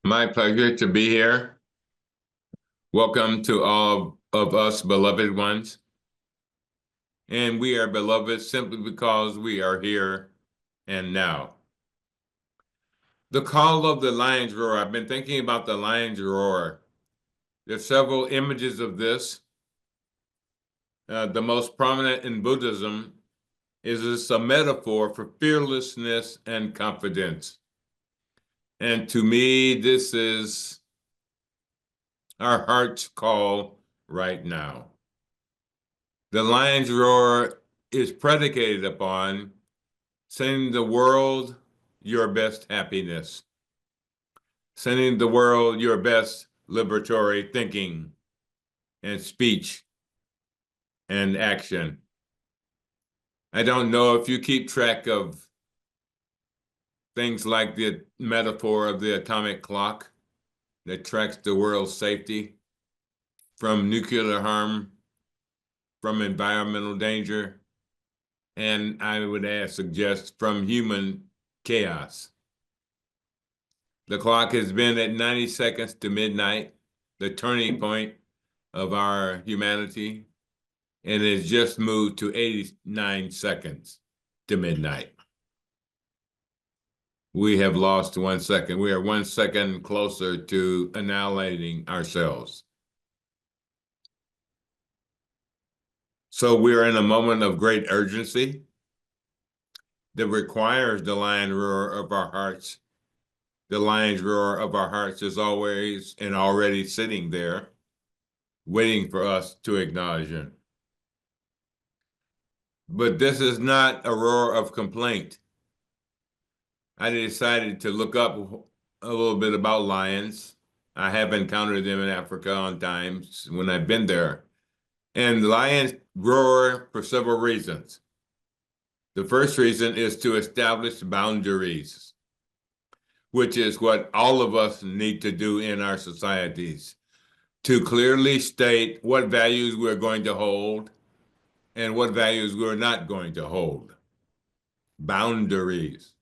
My pleasure to be here. Welcome to all of us beloved ones. And we are beloved simply because we are here and now. The call of the lion's roar. I've been thinking about the lion's roar. There's several images of this. The most prominent in Buddhism is this a metaphor for fearlessness and confidence. And to me, this is our heart's call right now. The lion's roar is predicated upon sending the world your best happiness, sending the world your best liberatory thinking and speech and action. I don't know if you keep track of things like the metaphor of the atomic clock that tracks the world's safety from nuclear harm, from environmental danger, and I would suggest from human chaos. The clock has been at 90 seconds to midnight, the turning point of our humanity, and has just moved to 89 seconds to midnight. We have lost 1 second. We are 1 second closer to annihilating ourselves. So we are in a moment of great urgency that requires the lion roar of our hearts. The lion's roar of our hearts is always and already sitting there, waiting for us to acknowledge it. But this is not a roar of complaint. I decided to look up a little bit about lions. I have encountered them in Africa on times when I've been there. And lions roar for several reasons. The first reason is to establish boundaries, which is what all of us need to do in our societies, to clearly state what values we're going to hold and what values we're not going to hold. Boundaries.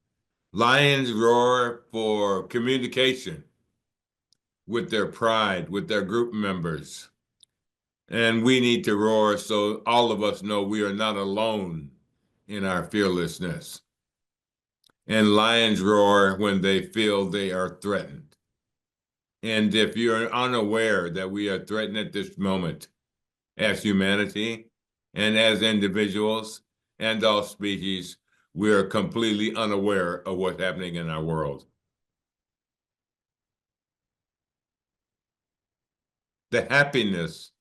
Lions roar for communication with their pride, with their group members. And we need to roar so all of us know we are not alone in our fearlessness. And lions roar when they feel they are threatened. And if you're unaware that we are threatened at this moment as humanity and as individuals and all species, we are completely unaware of what's happening in our world. The happiness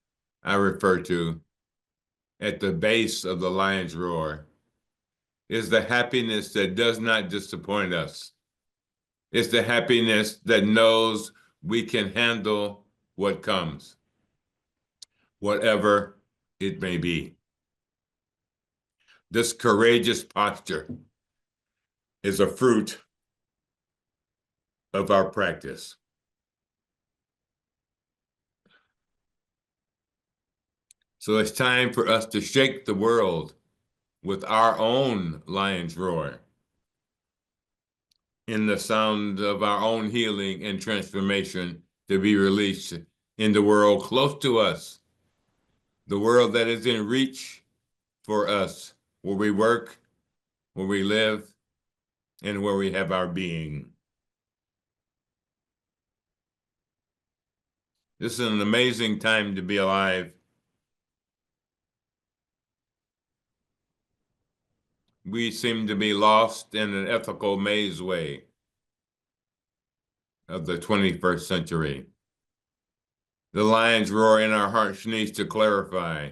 I refer to at the base of the lion's roar is the happiness that does not disappoint us. It's the happiness that knows we can handle what comes, whatever it may be. This courageous posture is a fruit of our practice. So it's time for us to shake the world with our own lion's roar in the sound of our own healing and transformation to be released in the world close to us, the world that is in reach for us, where we work, where we live, and where we have our being. This is an amazing time to be alive. We seem to be lost in an ethical maze way of the 21st century. The lion's roar in our hearts needs to clarify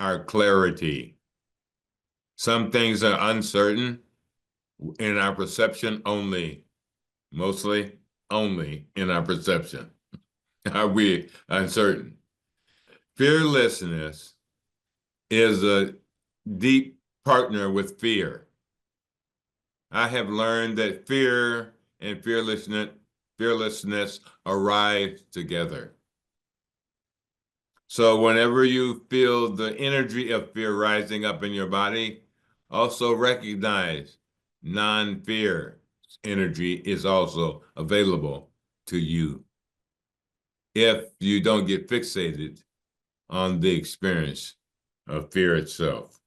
our clarity. Some things are uncertain in our perception only, mostly only in our perception. Are we uncertain? Fearlessness is a deep partner with fear. I have learned that fear and fearlessness arrive together. So whenever you feel the energy of fear rising up in your body, also recognize non-fear energy is also available to you if you don't get fixated on the experience of fear itself.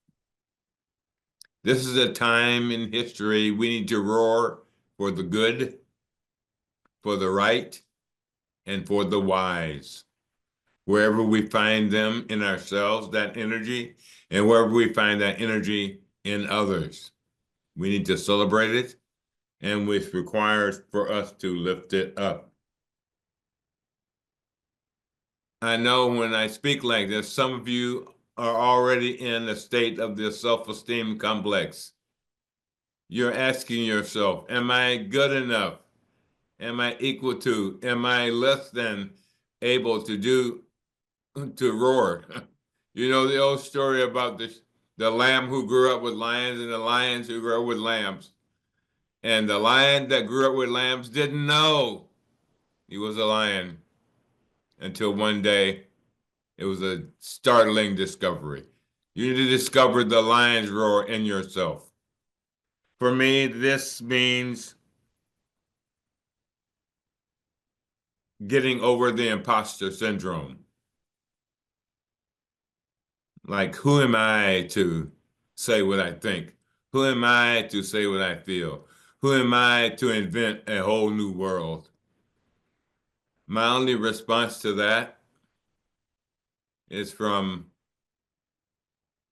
This is a time in history we need to roar for the good, for the right, and for the wise. Wherever we find them in ourselves, that energy, and wherever we find that energy in others, we need to celebrate it, and which requires for us to lift it up. I know when I speak like this, some of you are already in a state of this self-esteem complex. You're asking yourself, am I good enough? Am I equal to? Am I less than able to roar? You know the old story about the lamb who grew up with lions and the lions who grew up with lambs. And the lion that grew up with lambs didn't know he was a lion until one day it was a startling discovery. You need to discover the lion's roar in yourself. For me, this means getting over the imposter syndrome. Like, who am I to say what I think? Who am I to say what I feel? Who am I to invent a whole new world? My only response to that is from,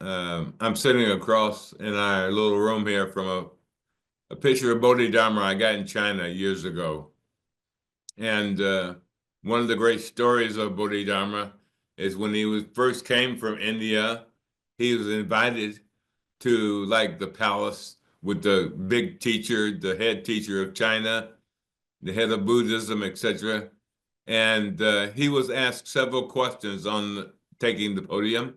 I'm sitting across in our little room here from a picture of Bodhidharma I got in China years ago. And one of the great stories of Bodhidharma is when he first came from India, he was invited to like the palace with the big teacher, the head teacher of China, the head of Buddhism, etc. And he was asked several questions on taking the podium.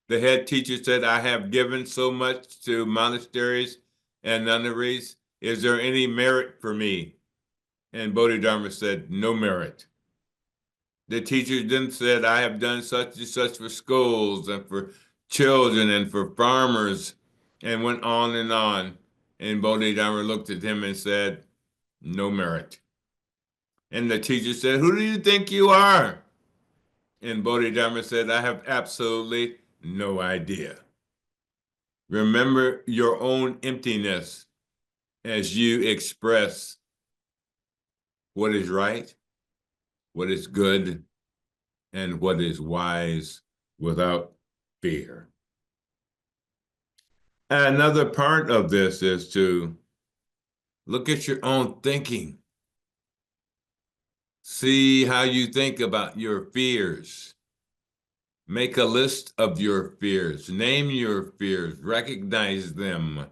The head teacher said, I have given so much to monasteries and nunneries. Is there any merit for me? And Bodhidharma said, no merit. The teacher then said, I have done such and such for schools and for children and for farmers, and went on and on. And Bodhidharma looked at him and said, no merit. And the teacher said, who do you think you are? And Bodhidharma said, I have absolutely no idea. Remember your own emptiness as you express what is right, what is good, and what is wise without fear. Another part of this is to look at your own thinking. See how you think about your fears. Make a list of your fears. Name your fears. Recognize them.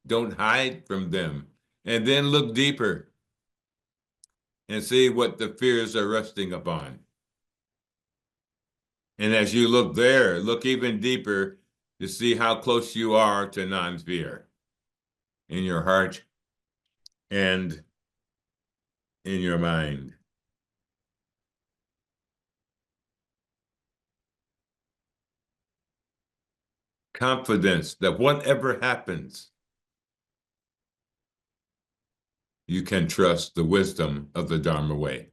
Don't hide from them. And then look deeper and see what the fears are resting upon. And as you look there, look even deeper to see how close you are to non-fear in your heart and in your mind. Confidence that whatever happens, you can trust the wisdom of the Dharma way.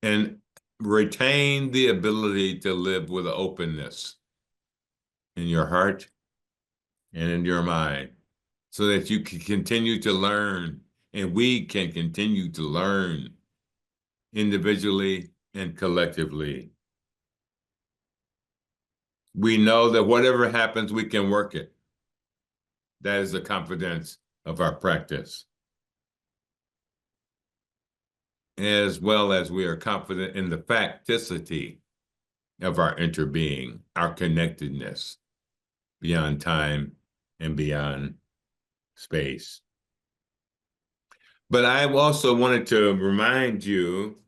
And retain the ability to live with openness in your heart and in your mind so that you can continue to learn, and we can continue to learn individually and collectively. We know that whatever happens, we can work it. That is the confidence of our practice. As well as we are confident in the facticity of our interbeing, our connectedness beyond time and beyond space. But I also wanted to remind you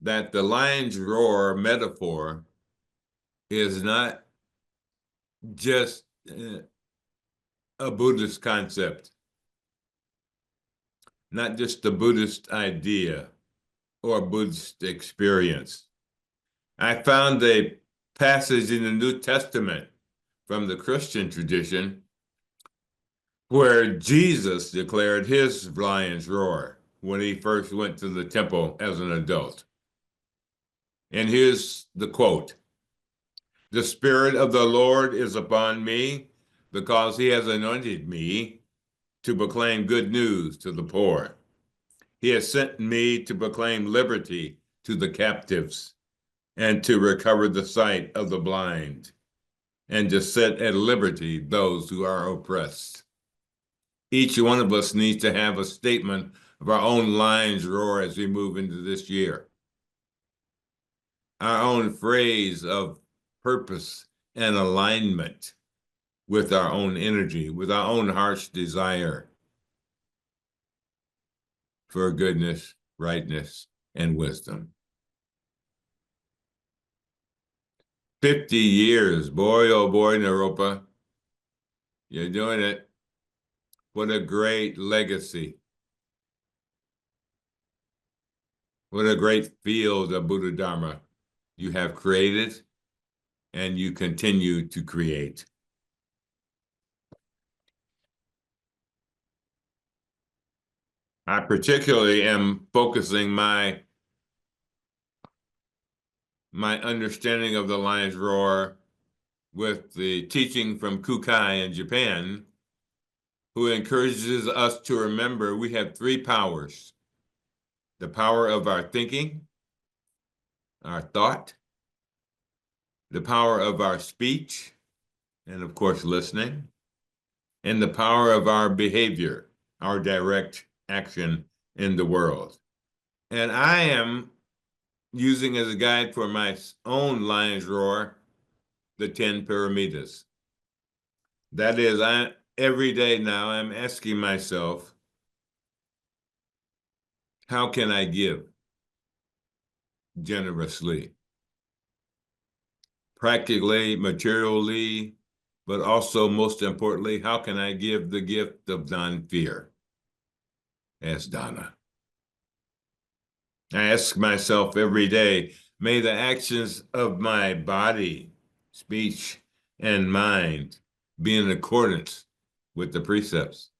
that the lion's roar metaphor is not just a Buddhist concept, not just a Buddhist idea or a Buddhist experience. I found a passage in the New Testament from the Christian tradition where Jesus declared his lion's roar when he first went to the temple as an adult. And here's the quote: "The Spirit of the Lord is upon me because he has anointed me to proclaim good news to the poor. He has sent me to proclaim liberty to the captives and to recover the sight of the blind and to set at liberty those who are oppressed." Each one of us needs to have a statement of our own lion's roar as we move into this year. Our own phrase of purpose and alignment with our own energy, with our own heart's desire for goodness, rightness, and wisdom. 50 years, boy, oh boy, Naropa, you're doing it. What a great legacy. What a great field of Buddha Dharma you have created and you continue to create. I particularly am focusing my understanding of the lion's roar with the teaching from Kukai in Japan, who encourages us to remember we have three powers: the power of our thinking, our thought, the power of our speech, and of course, listening, and the power of our behavior, our direct action in the world. And I am using as a guide for my own lion's roar the 10 paramitas. That is, every day now I'm asking myself, how can I give generously? Practically, materially, but also most importantly, how can I give the gift of non-fear as dana? I ask myself every day, may the actions of my body, speech, and mind be in accordance with the precepts.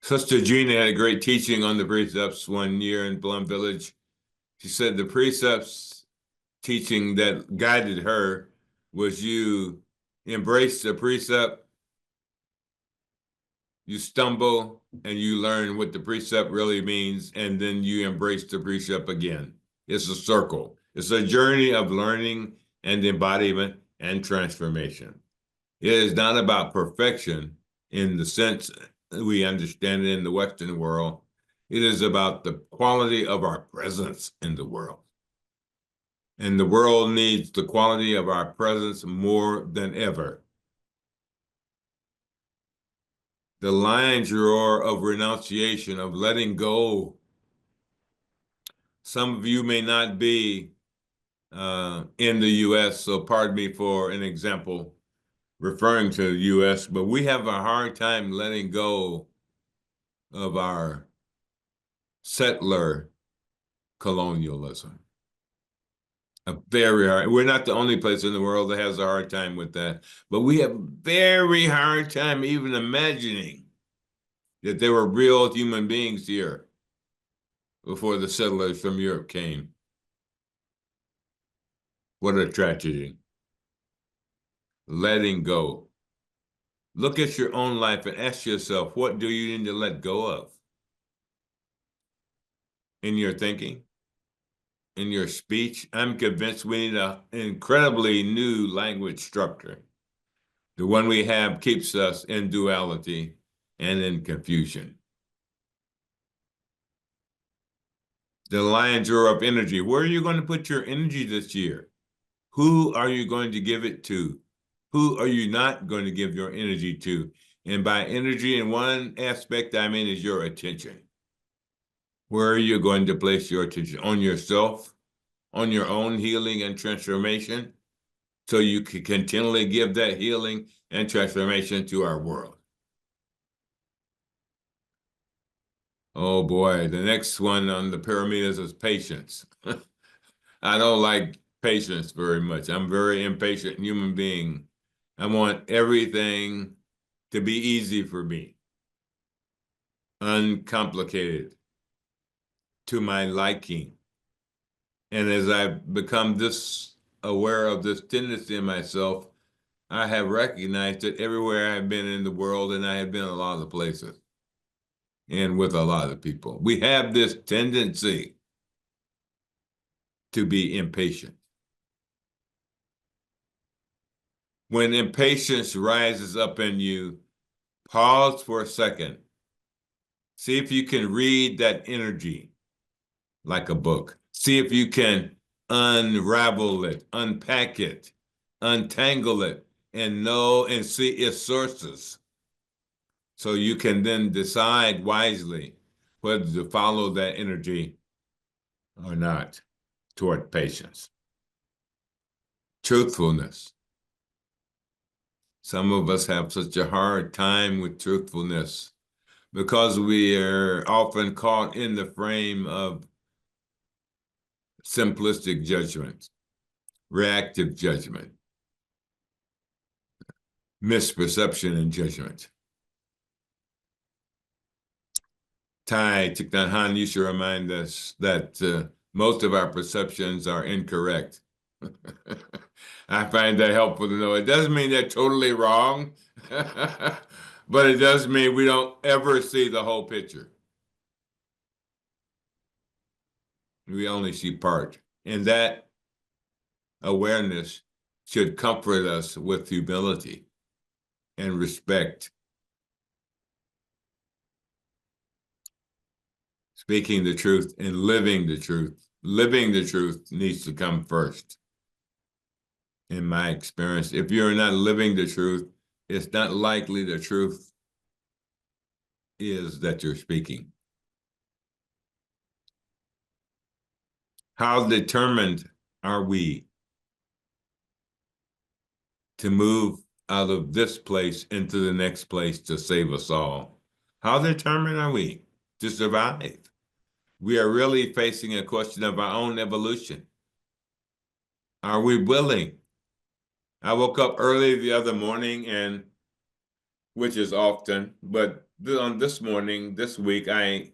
Sister Gina had a great teaching on the precepts one year in Plum Village. She said the precepts teaching that guided her was you embrace the precept, you stumble, and you learn what the precept really means, and then you embrace the precept again. It's a circle. It's a journey of learning and embodiment and transformation. It is not about perfection in the sense we understand it in the Western world. It is about the quality of our presence in the world. And the world needs the quality of our presence more than ever. The lion's roar of renunciation, of letting go. Some of you may not be in the US, so pardon me for an example referring to the US, but we have a hard time letting go of our settler colonialism. A very hard. We're not the only place in the world that has a hard time with that, but we have a very hard time even imagining that there were real human beings here before the settlers from Europe came. What a tragedy. Letting go. Look at your own life and ask yourself, what do you need to let go of? In your thinking, in your speech, I'm convinced we need an incredibly new language structure. The one we have keeps us in duality and in confusion. The lion's roar of energy. Where are you going to put your energy this year? Who are you going to give it to? Who are you not going to give your energy to? And by energy in one aspect, I mean is your attention. Where are you going to place your attention? On yourself, on your own healing and transformation, so you can continually give that healing and transformation to our world. Oh boy, the next one on the pyramids is patience. I don't like patience very much. I'm a very impatient human being. I want everything to be easy for me, uncomplicated, to my liking. And as I've become this aware of this tendency in myself, I have recognized that everywhere I've been in the world, and I have been a lot of places, and with a lot of people, we have this tendency to be impatient. When impatience rises up in you, pause for a second. See if you can read that energy like a book. See if you can unravel it, unpack it, untangle it, and know and see its sources. So you can then decide wisely whether to follow that energy or not toward patience. Truthfulness. Some of us have such a hard time with truthfulness because we are often caught in the frame of simplistic judgment, reactive judgment, misperception and judgment. Thich Nhat Hanh used to remind us that most of our perceptions are incorrect. I find that helpful to know. It doesn't mean they're totally wrong, but it does mean we don't ever see the whole picture. We only see part. And that awareness should comfort us with humility and respect. Speaking the truth and living the truth. Living the truth needs to come first. In my experience, if you're not living the truth, it's not likely the truth is that you're speaking. How determined are we to move out of this place into the next place to save us all? How determined are we to survive? We are really facing a question of our own evolution. Are we willing? I woke up early the other morning, and which is often, but on this morning, this week, I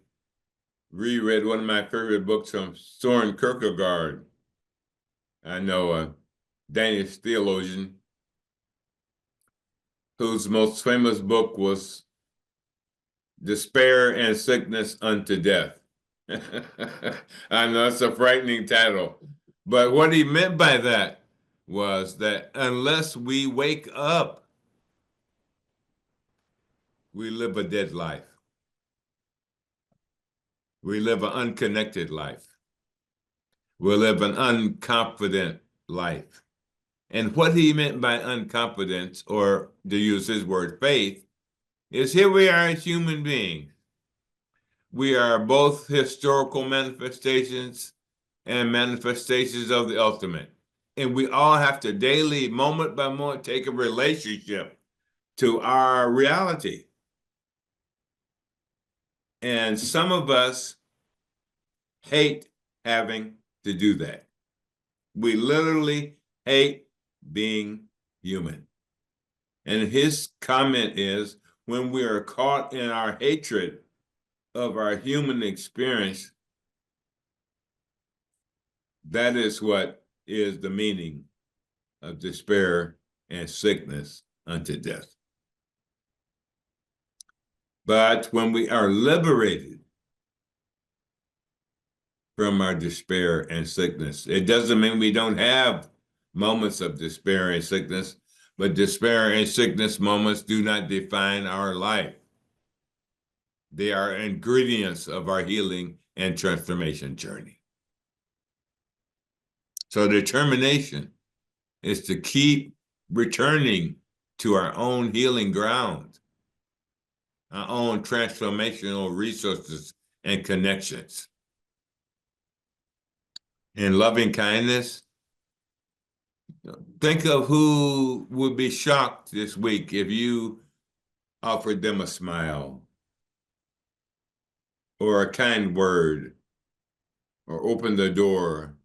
reread one of my favorite books from Søren Kierkegaard. I know a Danish theologian whose most famous book was Despair and Sickness Unto Death. I know it's a frightening title, but what he meant by that was that unless we wake up, we live a dead life. We live an unconnected life. We live an unconfident life. And what he meant by unconfidence, or to use his word, faith, is here we are as human beings. We are both historical manifestations and manifestations of the ultimate. And we all have to daily, moment by moment, take a relationship to our reality. And some of us hate having to do that. We literally hate being human. And his comment is, when we are caught in our hatred of our human experience, that is what is the meaning of despair and sickness unto death. But when we are liberated from our despair and sickness, it doesn't mean we don't have moments of despair and sickness, but despair and sickness moments do not define our life. They are ingredients of our healing and transformation journey. So determination is to keep returning to our own healing ground, our own transformational resources and connections. In loving kindness, think of who would be shocked this week if you offered them a smile or a kind word or opened the door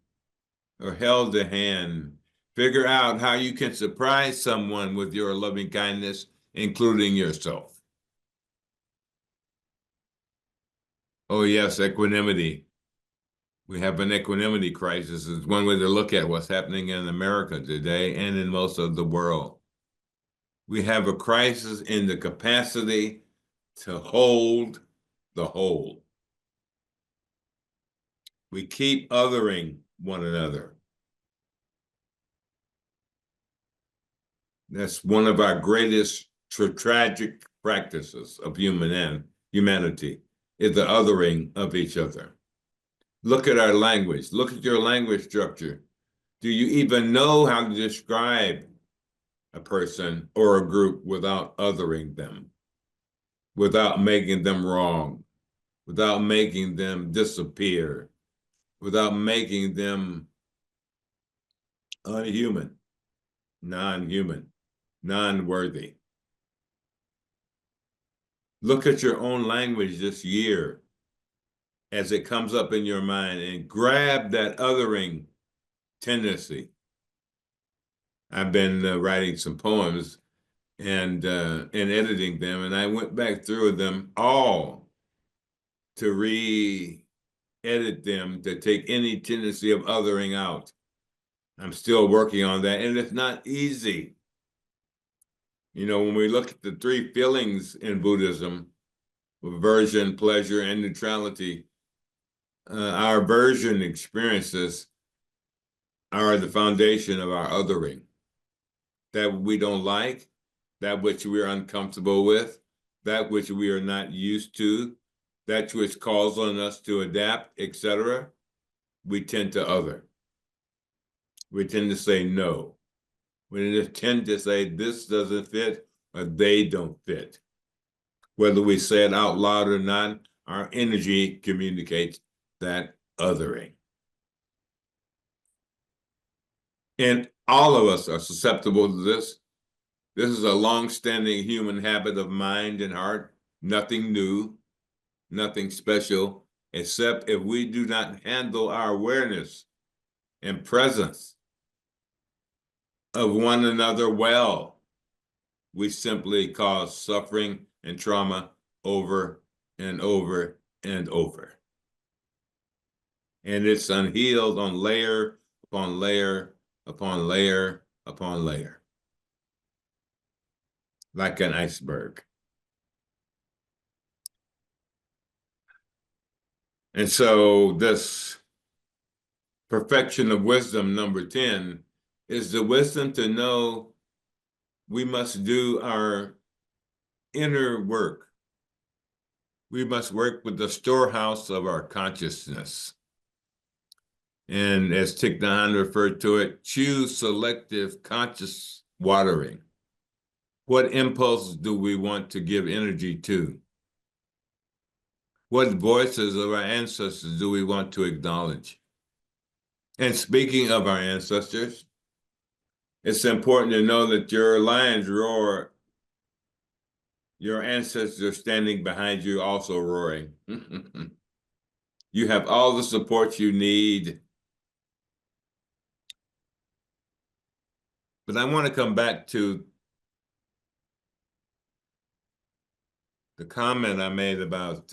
or held a hand. Figure out how you can surprise someone with your loving kindness including yourself. Oh, yes, equanimity. We have an equanimity crisis. It's one way to look at what's happening in America today and in most of the world. We have a crisis in the capacity to hold the whole. We keep othering one another. That's one of our greatest tragic practices of humanity, is the othering of each other. Look at our language. Look at your language structure. Do you even know how to describe a person or a group without othering them, without making them wrong, without making them disappear, without making them unhuman, non-human, non-worthy? Look at your own language this year as it comes up in your mind and grab that othering tendency. I've been writing some poems and editing them, and I went back through them all to re-edit them to take any tendency of othering out. I'm still working on that, and it's not easy. You know, when we look at the three feelings in Buddhism, aversion, pleasure, and neutrality, our aversion experiences are the foundation of our othering. That we don't like, that which we are uncomfortable with, that which we are not used to, that which calls on us to adapt, etc., we tend to other. We tend to say no. We tend to say this doesn't fit or they don't fit. Whether we say it out loud or not, our energy communicates that othering. And all of us are susceptible to this. This is a long-standing human habit of mind and heart, nothing new, nothing special, except if we do not handle our awareness and presence of one another well, we simply cause suffering and trauma over and over and over. And it's unhealed on layer upon layer upon layer upon layer, like an iceberg. And so this perfection of wisdom, number 10, is the wisdom to know we must do our inner work. We must work with the storehouse of our consciousness. And as Thich Nhat referred to it, choose selective conscious watering. What impulses do we want to give energy to? What voices of our ancestors do we want to acknowledge? And speaking of our ancestors, it's important to know that your lions roar. Your ancestors are standing behind you also roaring. You have all the support you need. But I want to come back to the comment I made about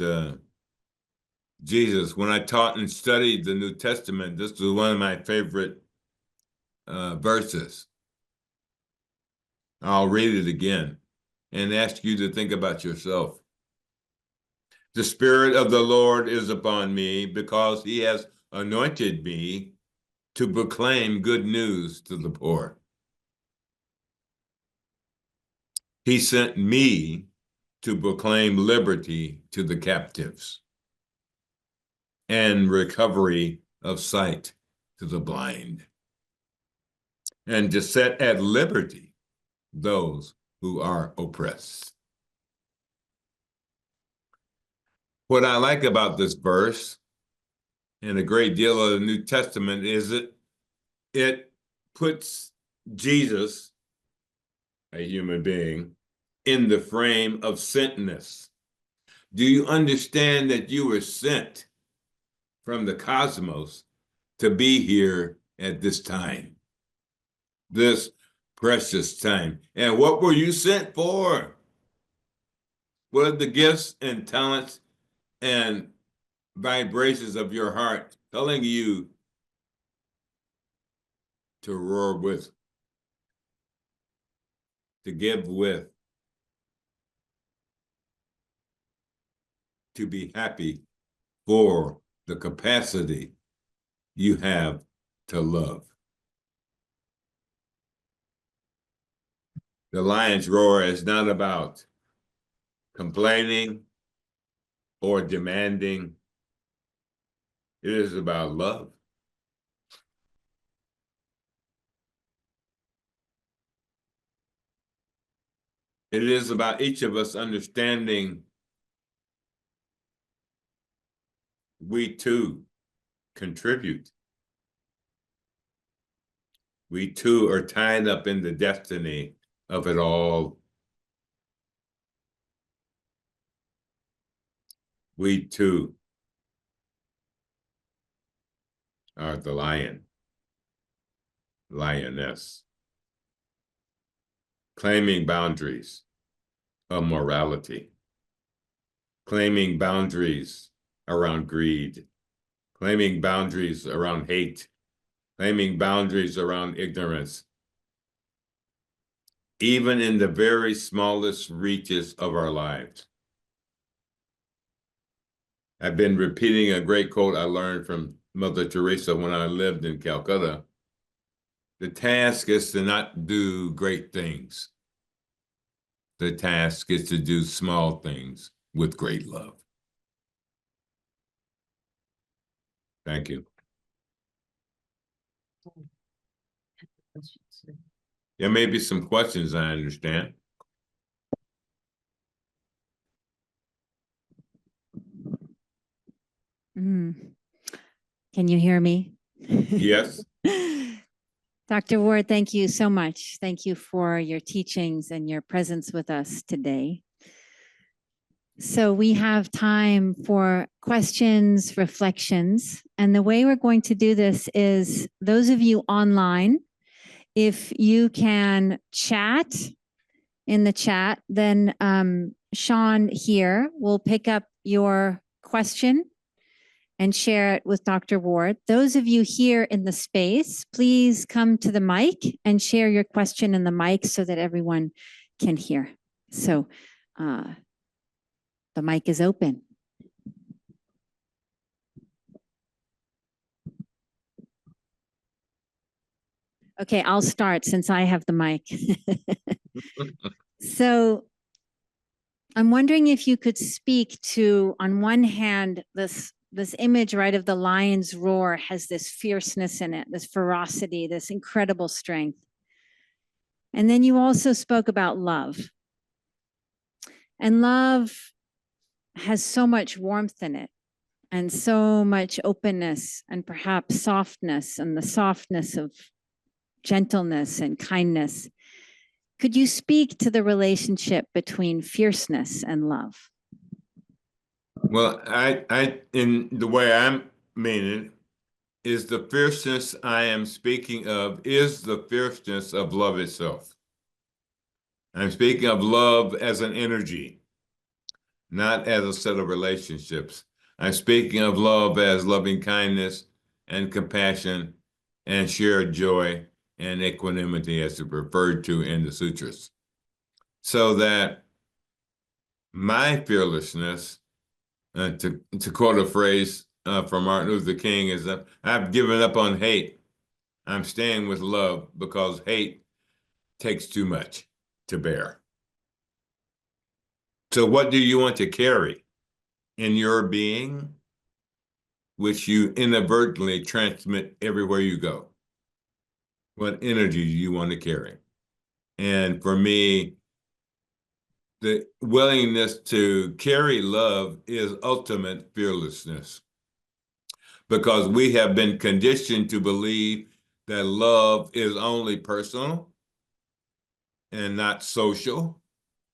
Jesus. When I taught and studied the New Testament, this was one of my favorite verses. I'll read it again and ask you to think about yourself. The Spirit of the Lord is upon me because he has anointed me to proclaim good news to the poor. He sent me to proclaim liberty to the captives and recovery of sight to the blind, and to set at liberty those who are oppressed. What I like about this verse and a great deal of the New Testament is it puts Jesus, a human being, in the frame of sentness. Do you understand that you were sent from the cosmos to be here at this time? This precious time. And what were you sent for? What are the gifts and talents and vibrations of your heart telling you to roar with, to give with, to be happy for the capacity you have to love? The lion's roar is not about complaining or demanding. It is about love. It is about each of us understanding we too contribute. We too are tied up in the destiny of it all. We too are the lion, lioness, claiming boundaries of morality, claiming boundaries around greed, claiming boundaries around hate, claiming boundaries around ignorance, even in the very smallest reaches of our lives. I've been repeating a great quote I learned from Mother Teresa when I lived in Calcutta. The task is to not do great things. The task is to do small things with great love. Thank you. There may be some questions, I understand. Can you hear me? Yes. Dr. Ward, thank you so much. Thank you for your teachings and your presence with us today. So we have time for questions, reflections, and the way we're going to do this is those of you online, if you can chat in the chat, then Sean here will pick up your question and share it with Dr. Ward. Those of you here in the space, please come to the mic and share your question in the mic so that everyone can hear. So the mic is open. Okay, I'll start since I have the mic. So I'm wondering if you could speak to, on one hand, this image, right, of the lion's roar has this fierceness in it, this ferocity, this incredible strength. And then you also spoke about love. And love has so much warmth in it and so much openness and perhaps softness, and the softness of gentleness and kindness. Could you speak to the relationship between fierceness and love? Well, I in the way I'm meaning it, is the fierceness I am speaking of is the fierceness of love itself. I'm speaking of love as an energy, not as a set of relationships. I'm speaking of love as loving kindness and compassion and shared joy and equanimity, as it's referred to in the sutras. So that my fearlessness, to quote a phrase from Martin Luther King, is that I've given up on hate. I'm staying with love because hate takes too much to bear. So what do you want to carry in your being, which you inadvertently transmit everywhere you go? What energy do you want to carry? And for me, the willingness to carry love is ultimate fearlessness, because we have been conditioned to believe that love is only personal and not social.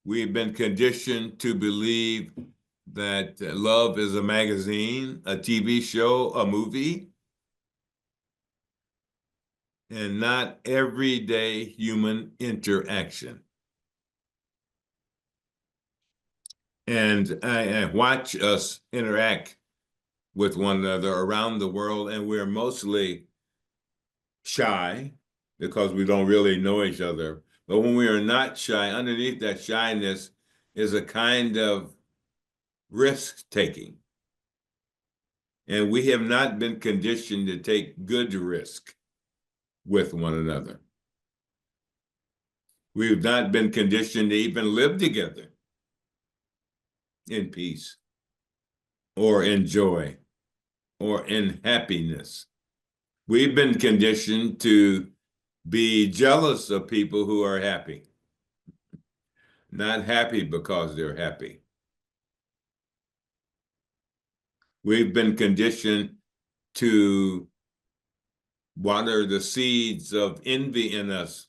We've been conditioned to believe that love is a magazine, a TV show, a movie. and not everyday human interaction. And I watch us interact with one another around the world, and we're mostly shy because we don't really know each other. But when we are not shy, underneath that shyness is a kind of risk-taking. And we have not been conditioned to take good risk with one another. We've not been conditioned to even live together in peace or in joy or in happiness. We've been conditioned to be jealous of people who are happy, not happy because they're happy. We've been conditioned to water the seeds of envy in us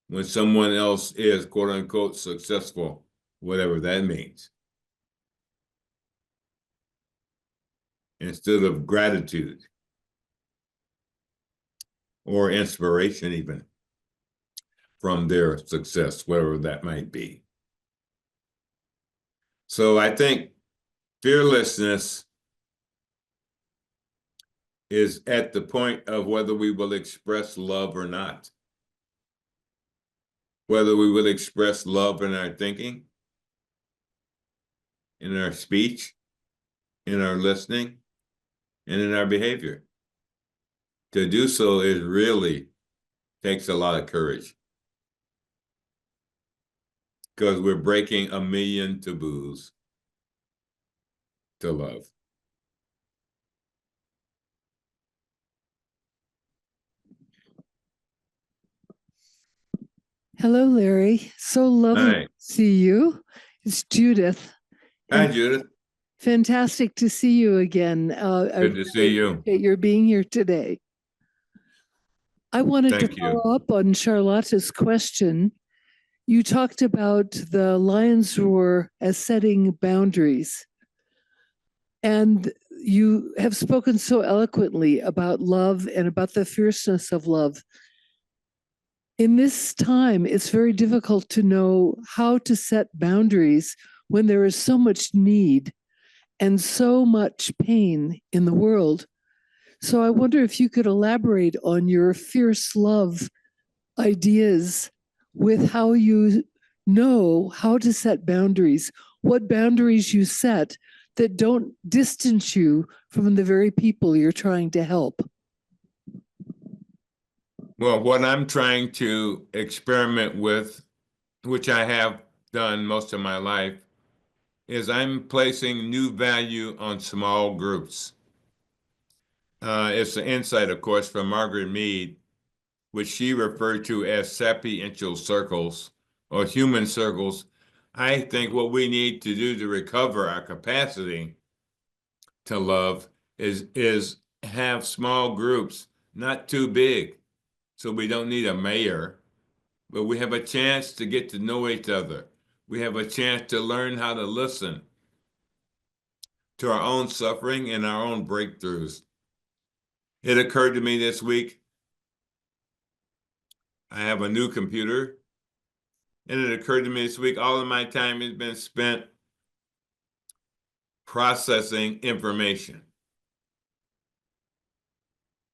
when someone else is, quote unquote, successful, whatever that means, instead of gratitude or inspiration even from their success, whatever that might be. So I think fearlessness is at the point of whether we will express love or not. Whether we will express love in our thinking, in our speech, in our listening, and in our behavior. To do so is really takes a lot of courage because we're breaking a million taboos to love. Hello, Larry. So lovely Hi. to see you. It's Judith. Hi, And Judith. fantastic to see you again. Good to see you. Appreciate your being here today. I wanted Thank to you. follow up on Charlotta's question. You talked about the lion's roar as setting boundaries. And you have spoken so eloquently about love and about the fierceness of love. In this time, it's very difficult to know how to set boundaries when there is so much need and so much pain in the world. So I wonder if you could elaborate on your fierce love ideas with how you know how to set boundaries, what boundaries you set that don't distance you from the very people you're trying to help. Well, what I'm trying to experiment with, which I have done most of my life, is I'm placing new value on small groups. It's an insight, of course, from Margaret Mead, which she referred to as sapiential circles or human circles. I think what we need to do to recover our capacity to love is have small groups, not too big. So we don't need a mayor, but we have a chance to get to know each other. We have a chance to learn how to listen to our own suffering and our own breakthroughs. It occurred to me this week, I have a new computer, and it occurred to me this week, all of my time has been spent processing information.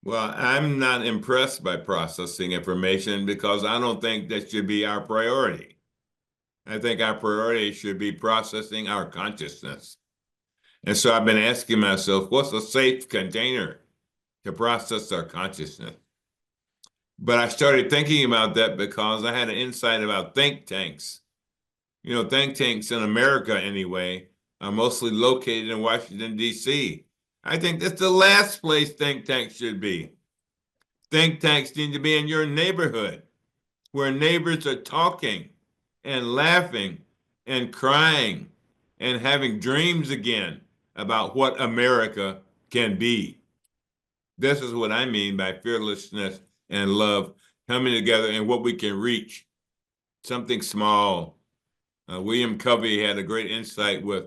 Well, I'm not impressed by processing information because I don't think that should be our priority. I think our priority should be processing our consciousness. And so I've been asking myself, what's a safe container to process our consciousness? But I started thinking about that because I had an insight about think tanks. You know, think tanks in America, anyway, are mostly located in Washington, D.C. I think that's the last place think tanks should be. Think tanks need to be in your neighborhood, where neighbors are talking and laughing and crying and having dreams again about what America can be. This is what I mean by fearlessness and love coming together and what we can reach. Something small. William Covey had a great insight with,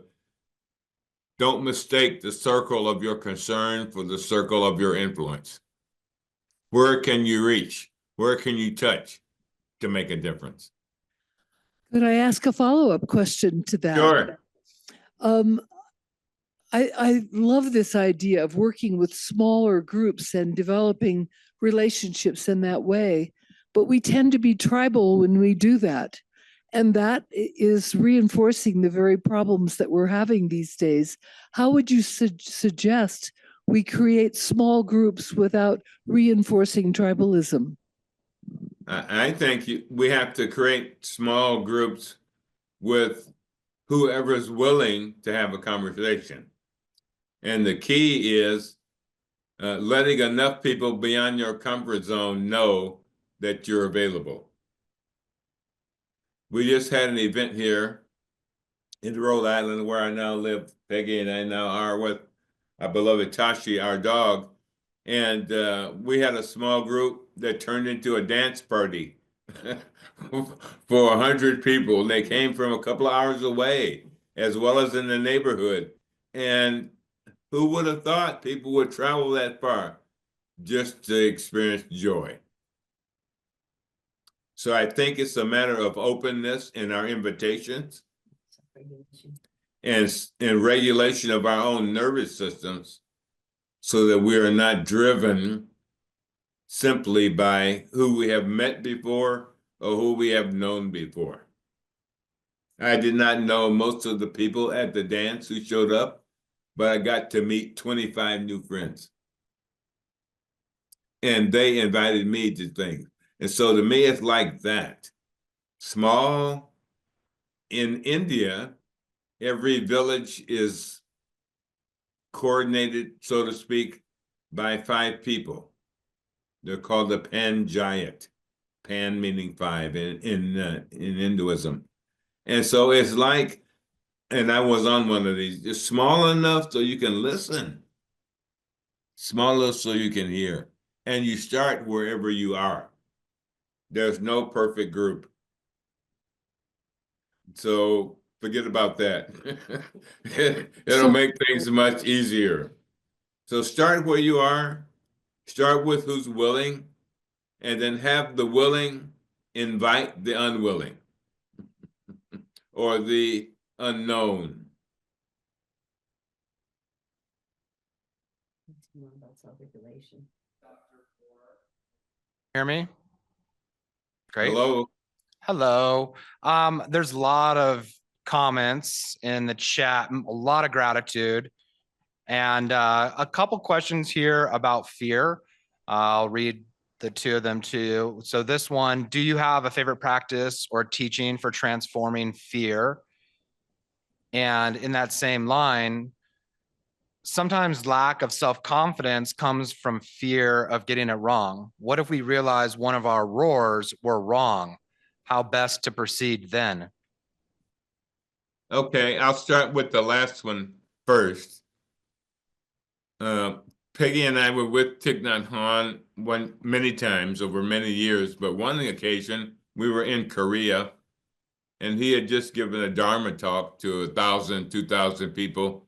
don't mistake the circle of your concern for the circle of your influence. Where can you reach? Where can you touch to make a difference? Could I ask a follow-up question to that? Sure. I love this idea of working with smaller groups and developing relationships in that way, but we tend to be tribal when we do that. And that is reinforcing the very problems that we're having these days. How would you suggest we create small groups without reinforcing tribalism? I think we have to create small groups with whoever's willing to have a conversation. And the key is letting enough people beyond your comfort zone know that you're available. We just had an event here in Rhode Island where I now live. Peggy and I now are with our beloved Tashi, our dog. And we had a small group that turned into a dance party for 100 people. And they came from a couple of hours away, as well as in the neighborhood. And who would have thought people would travel that far just to experience joy? So I think it's a matter of openness in our invitations and regulation of our own nervous systems so that we are not driven simply by who we have met before or who we have known before. I did not know most of the people at the dance who showed up, but I got to meet 25 new friends. And they invited me to things. And so to me, it's like that. Small. In India, every village is coordinated, so to speak, by 5 people. They're called the Panchayat. Pan meaning 5 in Hinduism. And so it's like, and I was on one of these, it's small enough so you can listen, small enough so you can hear. And you start wherever you are. There's no perfect group. So forget about that. It'll make things much easier. So start where you are, start with who's willing, and then have the willing invite the unwilling or the unknown. It's more about self-regulation. Hear me? Great. Hello. Hello. There's a lot of comments in the chat, a lot of gratitude, and a couple questions here about fear. I'll read the 2 of them to you. So this one, do you have a favorite practice or teaching for transforming fear? And in that same line, sometimes lack of self-confidence comes from fear of getting it wrong. What if we realize one of our roars were wrong? How best to proceed then? Okay, I'll start with the last one first. Peggy and I were with Thich Nhat Hanh many times over many years, but one occasion we were in Korea and he had just given a Dharma talk to 1,000, 2,000 people.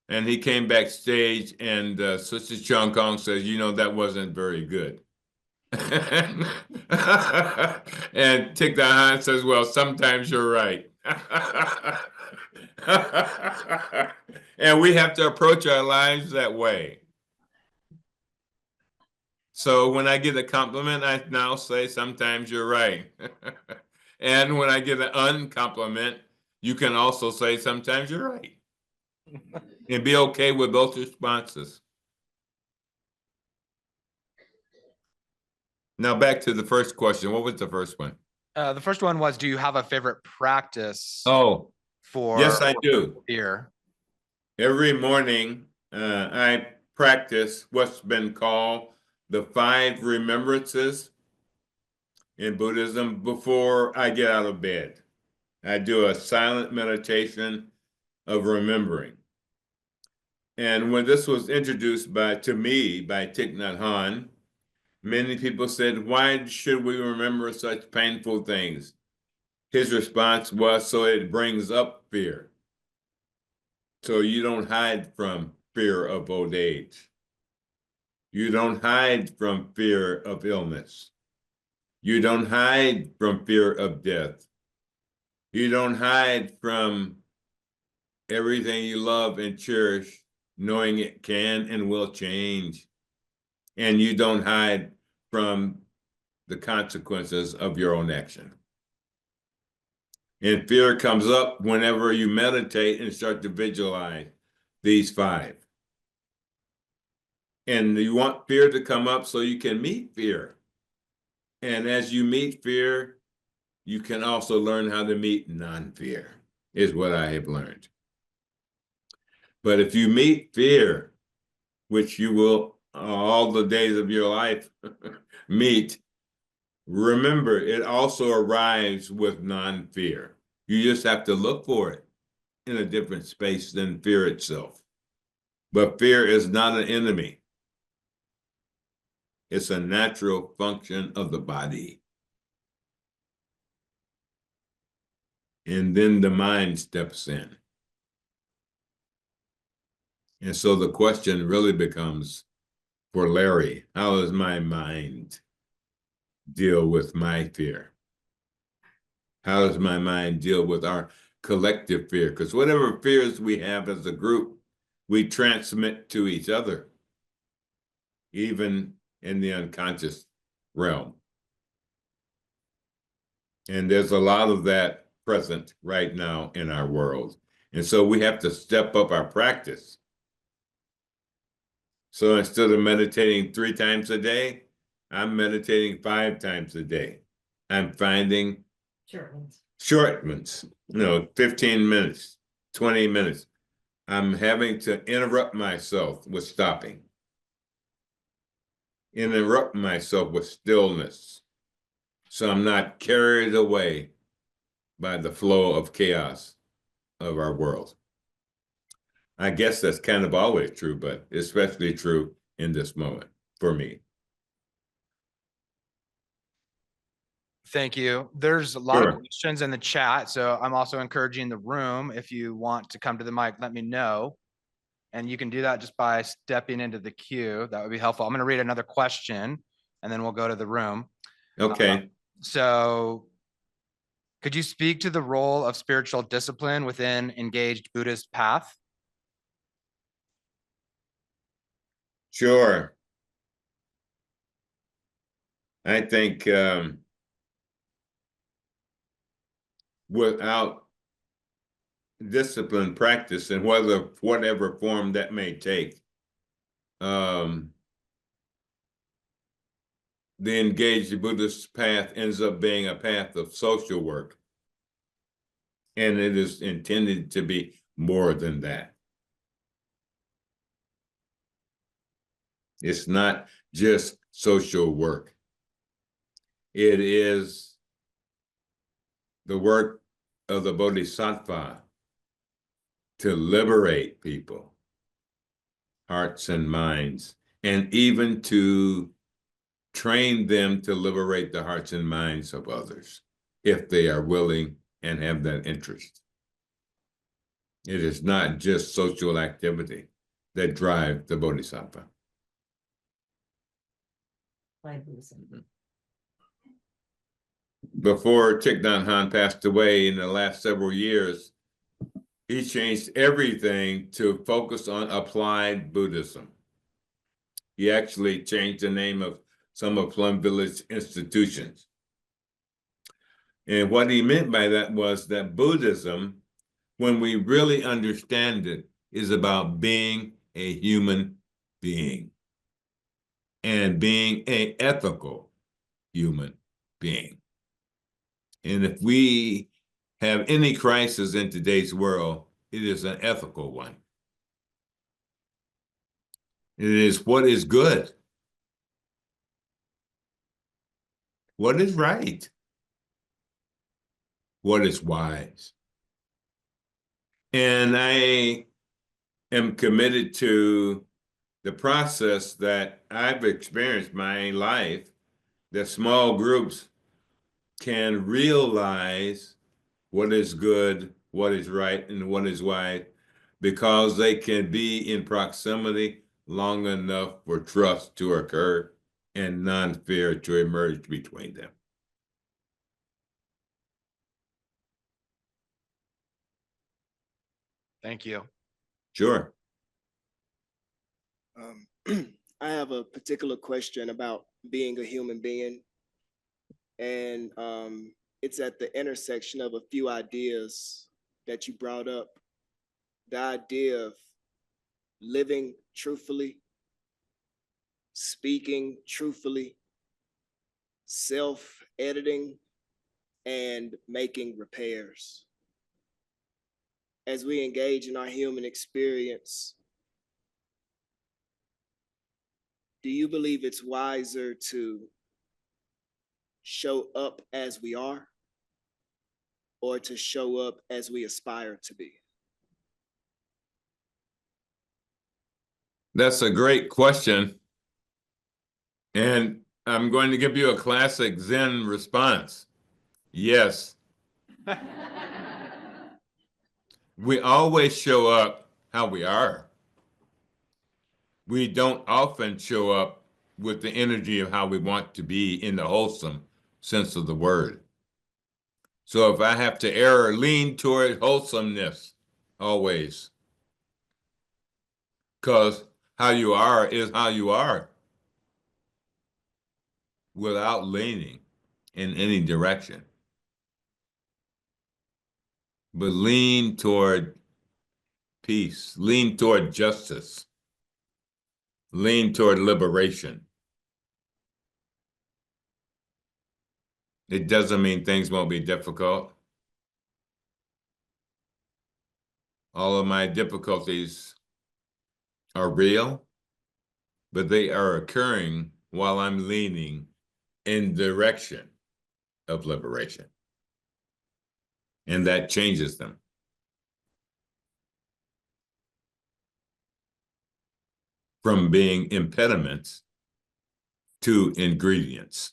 And he came backstage and Sister Chung Kong says, you know, that wasn't very good. And Thich Nhat Hanh says, well, sometimes you're right. And we have to approach our lives that way. So when I get a compliment, I now say, sometimes you're right. And when I get an uncompliment, you can also say, sometimes you're right. And be okay with both responses. Now back to the first question. What was the first one? The first one was, do you have a favorite practice Oh, for yes, I do. fear? Every morning, I practice what's been called the 5 remembrances in Buddhism before I get out of bed. I do a silent meditation of remembering. And when this was introduced to me by Thich Nhat Hanh, many people said, why should we remember such painful things? His response was, so it brings up fear. So you don't hide from fear of old age. You don't hide from fear of illness. You don't hide from fear of death. You don't hide from everything you love and cherish, knowing it can and will change. And you don't hide from the consequences of your own action. And fear comes up whenever you meditate and start to visualize these five. And you want fear to come up so you can meet fear. And as you meet fear, you can also learn how to meet non-fear, is what I have learned. But if you meet fear, which you will all the days of your life meet, remember, it also arrives with non-fear. You just have to look for it in a different space than fear itself. But fear is not an enemy. It's a natural function of the body. And then the mind steps in. And so the question really becomes for Larry, how does my mind deal with my fear? How does my mind deal with our collective fear? Because whatever fears we have as a group, we transmit to each other, even in the unconscious realm. And there's a lot of that present right now in our world. And so we have to step up our practice. So instead of meditating 3 times a day, I'm meditating 5 times a day. I'm finding short ones, 15 minutes, 20 minutes. I'm having to interrupt myself with stopping. Interrupt myself with stillness. So I'm not carried away by the flow of chaos of our world. I guess that's kind of always true, but especially true in this moment for me. Thank you. There's a lot Sure. of questions in the chat, so I'm also encouraging the room, if you want to come to the mic, let me know. And you can do that just by stepping into the queue. That would be helpful. I'm going to read another question, and then we'll go to the room. Okay. So could you speak to the role of spiritual discipline within engaged Buddhist path? Sure. I think without discipline practice, and whatever form that may take, the engaged Buddhist path ends up being a path of social work. And it is intended to be more than that. It's not just social work. It is the work of the Bodhisattva to liberate people, hearts and minds, and even to train them to liberate the hearts and minds of others, if they are willing and have that interest. It is not just social activity that drive the Bodhisattva. Before Thich Nhat Hanh passed away in the last several years, he changed everything to focus on applied Buddhism. He actually changed the name of some of Plum Village institutions. And what he meant by that was that Buddhism, when we really understand it, is about being a human being and being an ethical human being. And if we have any crisis in today's world, it is an ethical one. It is what is good, what is right, what is wise. And I am committed to the process that I've experienced my life, that small groups can realize what is good, what is right, and what is wise, because they can be in proximity long enough for trust to occur and non-fear to emerge between them. Thank you. Sure. I have a particular question about being a human being, and it's at the intersection of a few ideas that you brought up. The idea of living truthfully, speaking truthfully, self-editing, and making repairs. As we engage in our human experience, do you believe it's wiser to show up as we are or to show up as we aspire to be? That's a great question. And I'm going to give you a classic Zen response. Yes. We always show up how we are. We don't often show up with the energy of how we want to be in the wholesome sense of the word. So if I have to err or lean toward wholesomeness, always. Because how you are is how you are, without leaning in any direction. But lean toward peace, lean toward justice, lean toward liberation. It doesn't mean things won't be difficult. All of my difficulties are real, but they are occurring while I'm leaning in direction of liberation. And that changes them. From being impediments to ingredients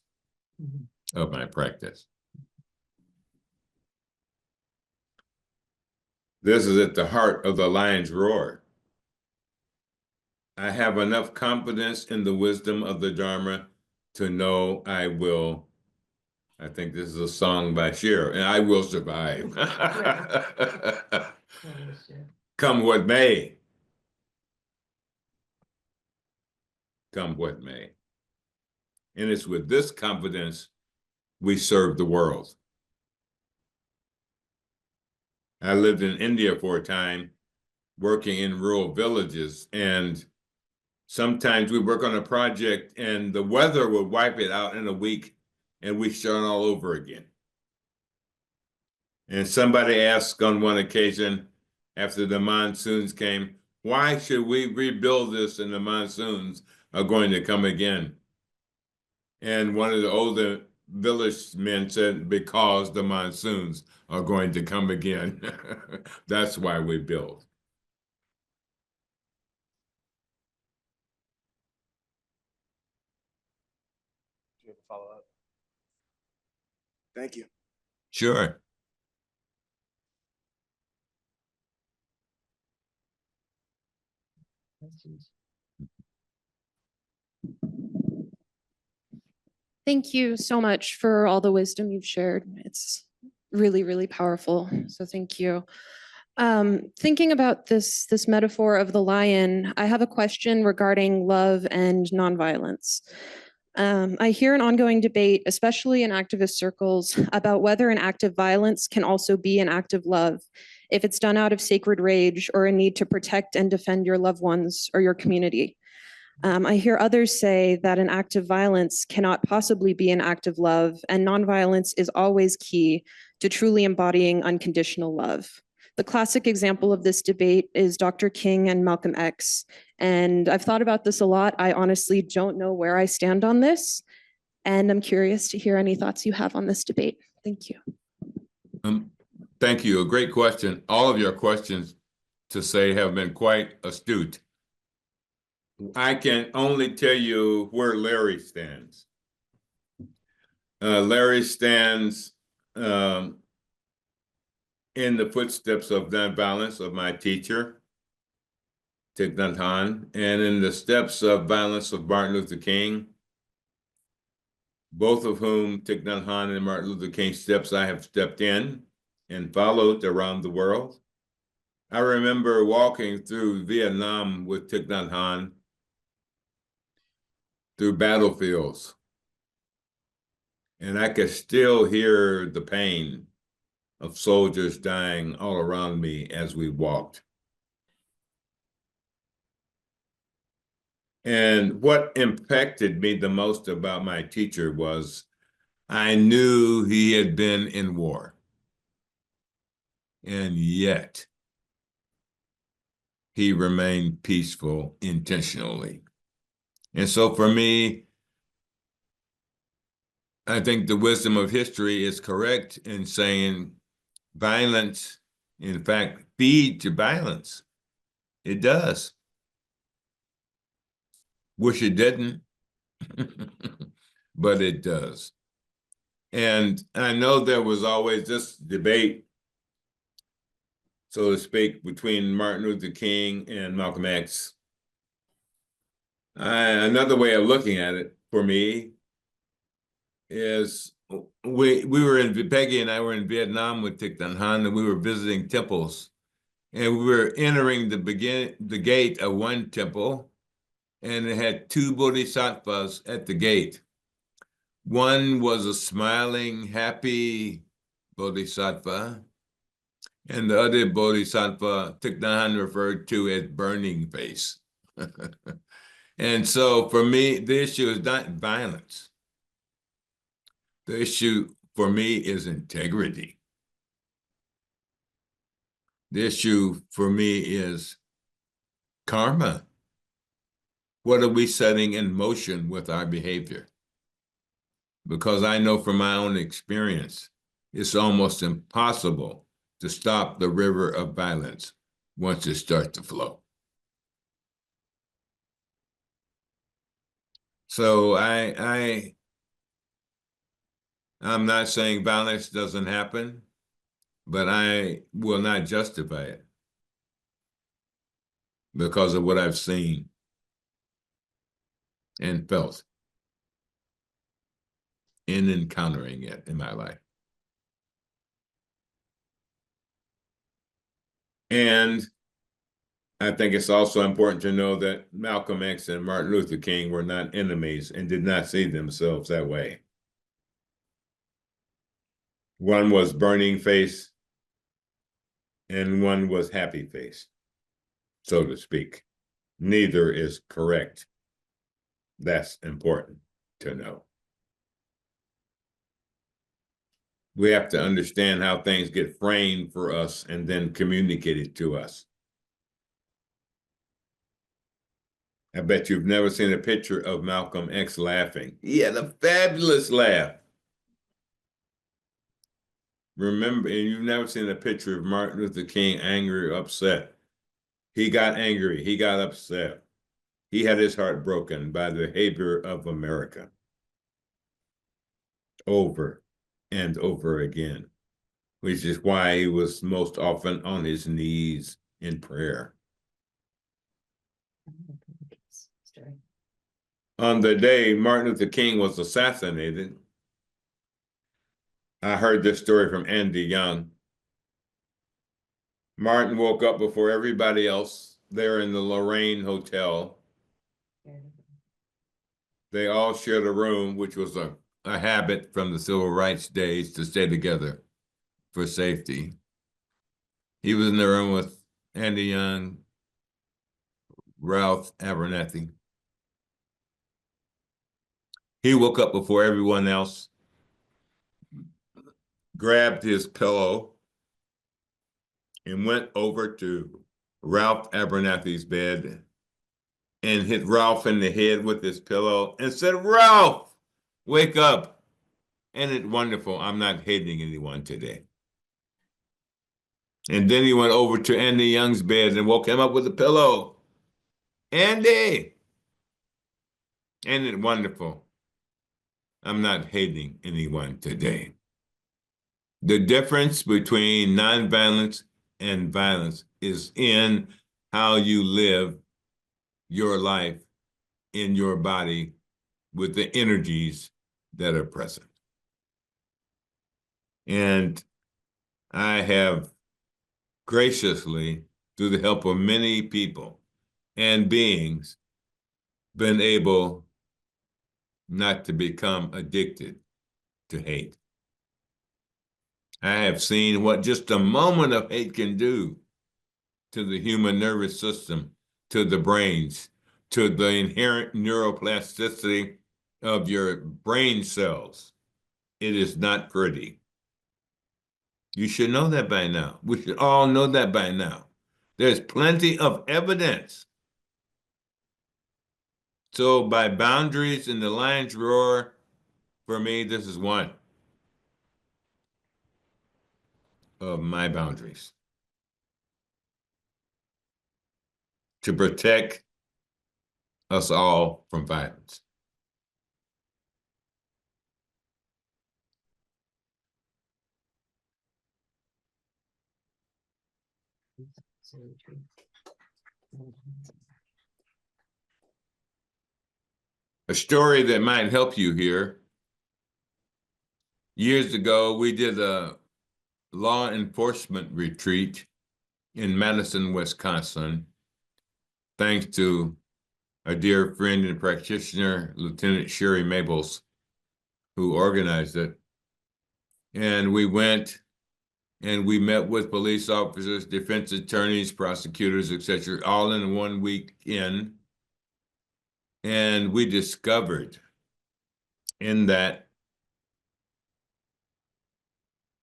of my practice. This is at the heart of the lion's roar. I have enough confidence in the wisdom of the Dharma to know I will. I think this is a song by Cher, and I will survive. Come what may. Come what may. And it's with this confidence we serve the world. I lived in India for a time, working in rural villages, and sometimes we work on a project and the weather would wipe it out in a week and we start all over again. And somebody asked on one occasion after the monsoons came, why should we rebuild this and the monsoons are going to come again? And one of the older village men said, because the monsoons are going to come again. That's why we build. Do you have a follow-up? Thank you. Sure. Thank you so much for all the wisdom you've shared. It's really, really powerful. So thank you. Thinking about this metaphor of the lion, I have a question regarding love and nonviolence. I hear an ongoing debate, especially in activist circles, about whether an act of violence can also be an act of love, if it's done out of sacred rage or a need to protect and defend your loved ones or your community. I hear others say that an act of violence cannot possibly be an act of love, and nonviolence is always key to truly embodying unconditional love. The classic example of this debate is Dr. King and Malcolm X. And I've thought about this a lot. I honestly don't know where I stand on this. And I'm curious to hear any thoughts you have on this debate. Thank you. Thank you. A great question. All of your questions, to say, have been quite astute. I can only tell you where Larry stands. Larry stands in the footsteps of nonviolence, of my teacher. Thich Nhat Hanh, and in the steps of violence of Martin Luther King, both of whom, Thich Nhat Hanh and Martin Luther King steps, I have stepped in and followed around the world. I remember walking through Vietnam with Thich Nhat Hanh through battlefields, and I could still hear the pain of soldiers dying all around me as we walked. And what impacted me the most about my teacher was I knew he had been in war. And yet, he remained peaceful intentionally. And so for me, I think the wisdom of history is correct in saying violence, in fact, feeds violence. It does. Wish it didn't, but it does. And I know there was always this debate, so to speak, between Martin Luther King and Malcolm X. Another way of looking at it for me is Peggy and I were in Vietnam with Thich Nhat Hanh, and we were visiting temples, and we were entering the gate of one temple, and it had two bodhisattvas at the gate. One was a smiling, happy bodhisattva, and the other bodhisattva Thich Nhat Hanh referred to as burning face. And so for me, the issue is not violence. The issue for me is integrity. The issue for me is karma. What are we setting in motion with our behavior? Because I know from my own experience, it's almost impossible to stop the river of violence once it starts to flow. So I'm not saying violence doesn't happen, but I will not justify it because of what I've seen and felt in encountering it in my life. And I think it's also important to know that Malcolm X and Martin Luther King were not enemies and did not see themselves that way. One was burning face and one was happy face, so to speak. Neither is correct. That's important to know. We have to understand how things get framed for us and then communicated to us. I bet you've never seen a picture of Malcolm X laughing. He had a fabulous laugh. Remember, and you've never seen a picture of Martin Luther King angry or upset. He got angry, he got upset. He had his heart broken by the behavior of America over and over again, which is why he was most often on his knees in prayer. On the day Martin Luther King was assassinated, I heard this story from Andy Young. Martin woke up before everybody else there in the Lorraine Hotel. They all shared a room, which was a habit from the civil rights days to stay together for safety. He was in the room with Andy Young, Ralph Abernathy. He woke up before everyone else, grabbed his pillow, and went over to Ralph Abernathy's bed and hit Ralph in the head with his pillow and said, "Ralph, wake up." Ain't it wonderful? I'm not hating anyone today. And then he went over to Andy Young's bed and woke him up with a pillow. Andy! Ain't it wonderful? I'm not hating anyone today. The difference between nonviolence and violence is in how you live your life in your body with the energies that are present. And I have graciously, through the help of many people and beings, been able not to become addicted to hate. I have seen what just a moment of hate can do to the human nervous system, to the brains, to the inherent neuroplasticity of your brain cells. It is not pretty. You should know that by now. We should all know that by now. There's plenty of evidence. So by boundaries in the lion's roar, for me, this is one of my boundaries. To protect us all from violence. A story that might help you here. Years ago, we did a law enforcement retreat in Madison, Wisconsin, thanks to a dear friend and practitioner, Lieutenant Sherry Maples, who organized it. And we went and we met with police officers, defense attorneys, prosecutors, etc., all in one weekend. And we discovered in that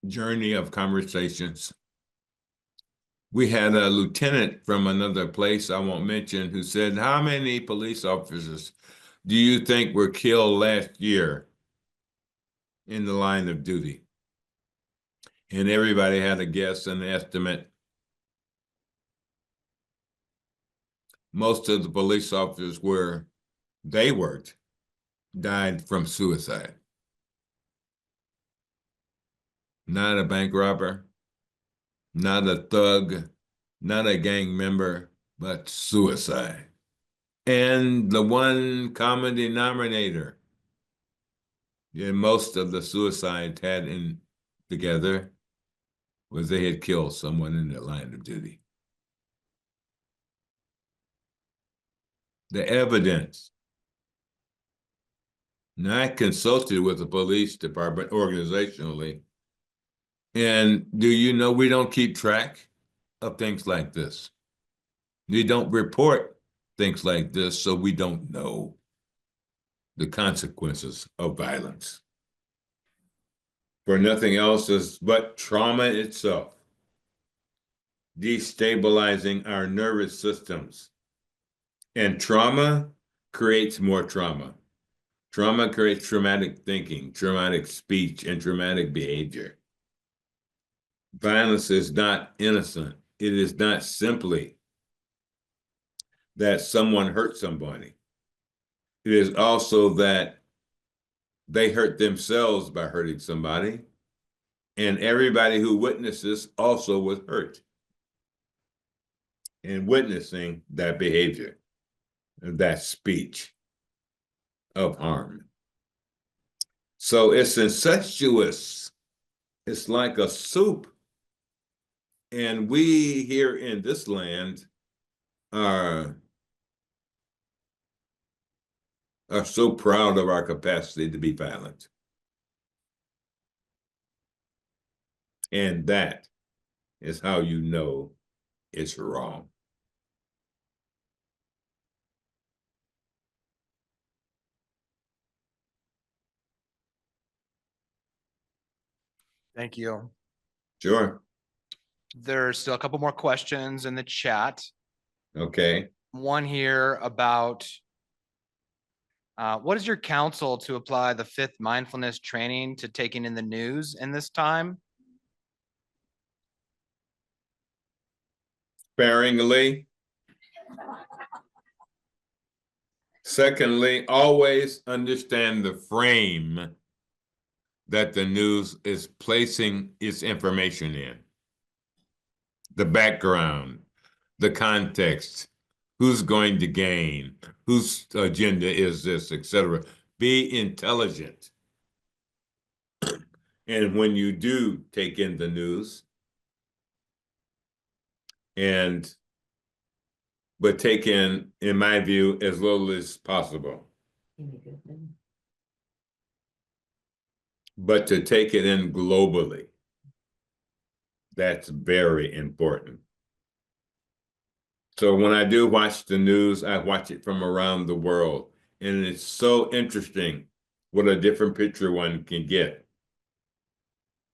journey of conversations, we had a lieutenant from another place I won't mention who said, how many police officers do you think were killed last year in the line of duty? And everybody had a guess and an estimate. Most of the police officers they worked, died from suicide. Not a bank robber, not a thug, not a gang member, but suicide. And the one common denominator in most of the suicides had together was they had killed someone in their line of duty. The evidence. Now, I consulted with the police department organizationally, and do you know we don't keep track of things like this? We don't report things like this, so we don't know the consequences of violence. For nothing else is but trauma itself, destabilizing our nervous systems. And trauma creates more trauma. Trauma creates traumatic thinking, traumatic speech, and traumatic behavior. Violence is not innocent. It is not simply that someone hurt somebody. It is also that they hurt themselves by hurting somebody, and everybody who witnesses also was hurt in witnessing that behavior, that speech of harm. So it's incestuous. It's like a soup. And we here in this land are so proud of our capacity to be violent. And that is how you know it's wrong. Thank you. Sure. There's still a couple more questions in the chat. Okay. One here about what is your counsel to apply the 5th mindfulness training to taking in the news in this time? Sparingly. Secondly, always understand the frame that the news is placing its information in. The background, the context, who's going to gain, whose agenda is this, etc. Be intelligent. And when you do take in the news, but take in my view, as little as possible. But to take it in globally, that's very important. So when I do watch the news, I watch it from around the world. And it's so interesting what a different picture one can get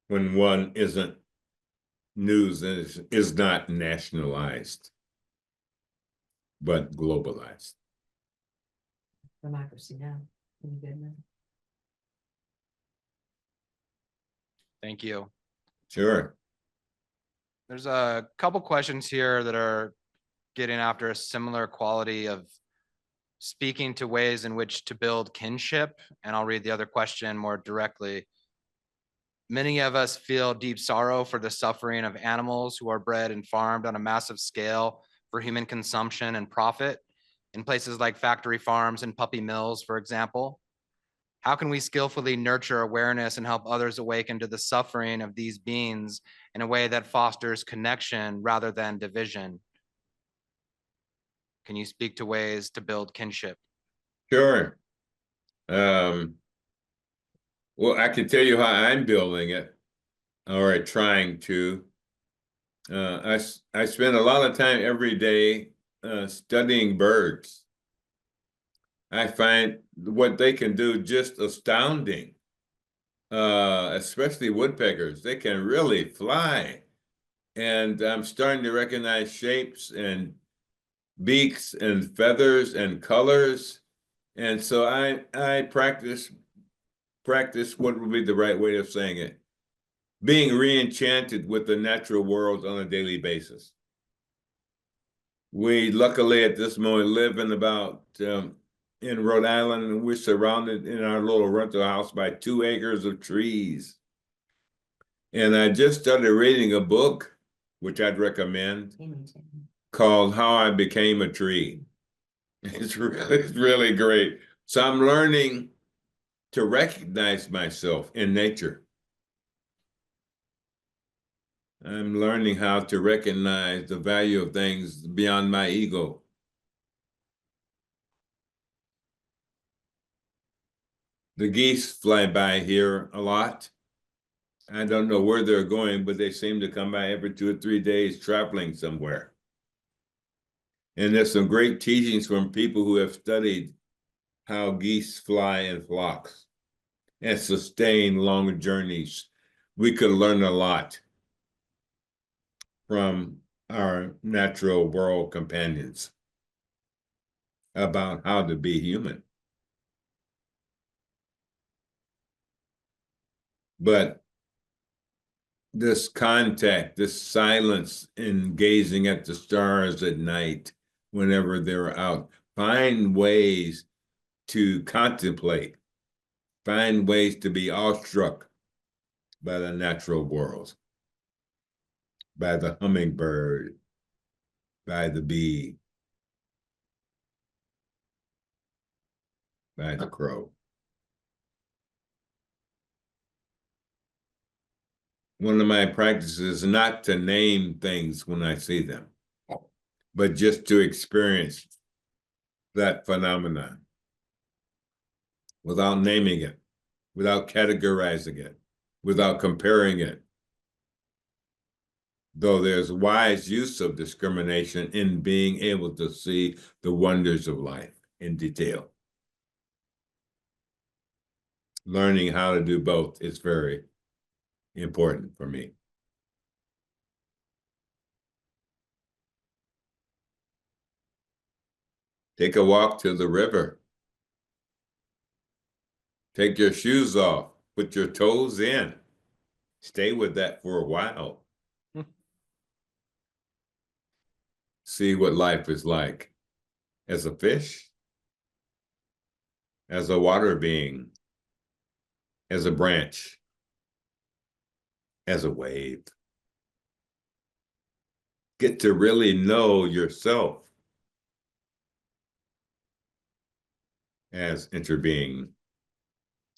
when one isn't news and is not nationalized, but globalized. Democracy now. Any good now? Thank you. Sure. There's a couple questions here that are getting after a similar quality of speaking to ways in which to build kinship. And I'll read the other question more directly. Many of us feel deep sorrow for the suffering of animals who are bred and farmed on a massive scale for human consumption and profit in places like factory farms and puppy mills, for example. How can we skillfully nurture awareness and help others awaken to the suffering of these beings in a way that fosters connection rather than division? Can you speak to ways to build kinship? Sure. Well, I can tell you how I'm building it, or trying to. I spend a lot of time every day studying birds. I find what they can do just astounding, especially woodpeckers. They can really fly. And I'm starting to recognize shapes and beaks and feathers and colors. And so I practice what would be the right way of saying it, being re-enchanted with the natural world on a daily basis. We luckily at this moment live in Rhode Island, and we're surrounded in our little rental house by 2 acres of trees. And I just started reading a book, which I'd recommend, called How I Became a Tree. It's really great. So I'm learning to recognize myself in nature. I'm learning how to recognize the value of things beyond my ego. The geese fly by here a lot. I don't know where they're going, but they seem to come by every 2 or 3 days traveling somewhere. And there's some great teachings from people who have studied how geese fly in flocks and sustain long journeys. We could learn a lot from our natural world companions about how to be human. But this contact, this silence in gazing at the stars at night, whenever they're out, find ways to contemplate, find ways to be awestruck by the natural world, by the hummingbird, by the bee, by the crow. One of my practices is not to name things when I see them, but just to experience that phenomenon without naming it, without categorizing it, without comparing it. Though there's wise use of discrimination in being able to see the wonders of life in detail. Learning how to do both is very important for me. Take a walk to the river. Take your shoes off, put your toes in. Stay with that for a while. See what life is like as a fish, as a water being, as a branch, as a wave. get to really know yourself as interbeing,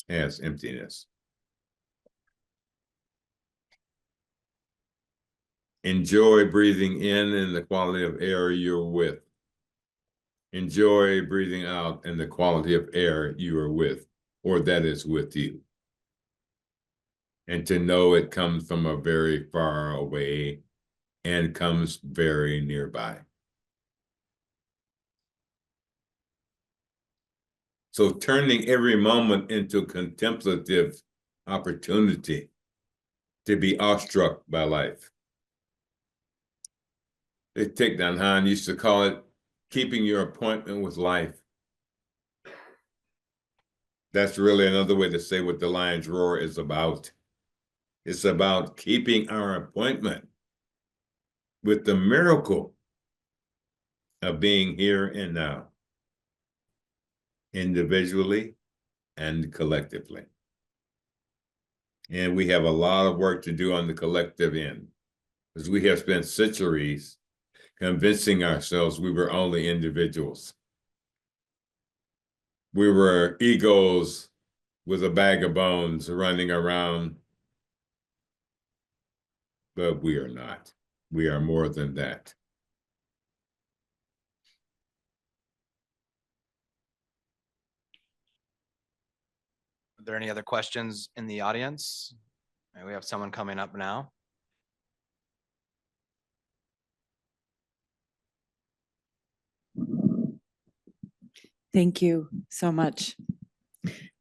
as emptiness. Enjoy breathing in the quality of air you're with. Enjoy breathing out in the quality of air you are with, or that is with you. And to know it comes from a very far away and comes very nearby. So turning every moment into contemplative opportunity to be awestruck by life. Thich Hanh used to call it keeping your appointment with life. That's really another way to say what the lion's roar is about. It's about keeping our appointment with the miracle of being here and now, individually and collectively. And we have a lot of work to do on the collective end, because we have spent centuries convincing ourselves we were only individuals. We were egos with a bag of bones running around, but we are not. We are more than that. Are there any other questions in the audience? We have someone coming up now. Thank you so much.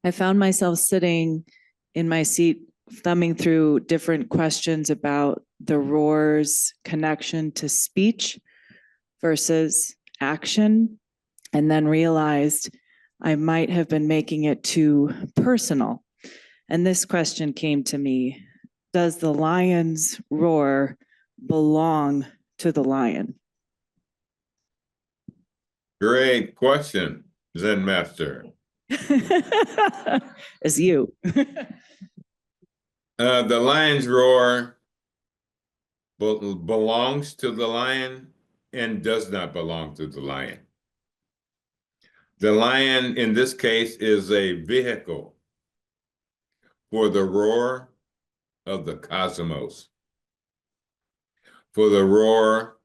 I found myself sitting in my seat, thumbing through different questions about the roar's connection to speech versus action, and then realized I might have been making it too personal. And this question came to me: does the lion's roar belong to the lion? Great question, Zen Master. As you. The lion's roar belongs to the lion and does not belong to the lion. The lion, in this case, is a vehicle for the roar of the cosmos, for the roar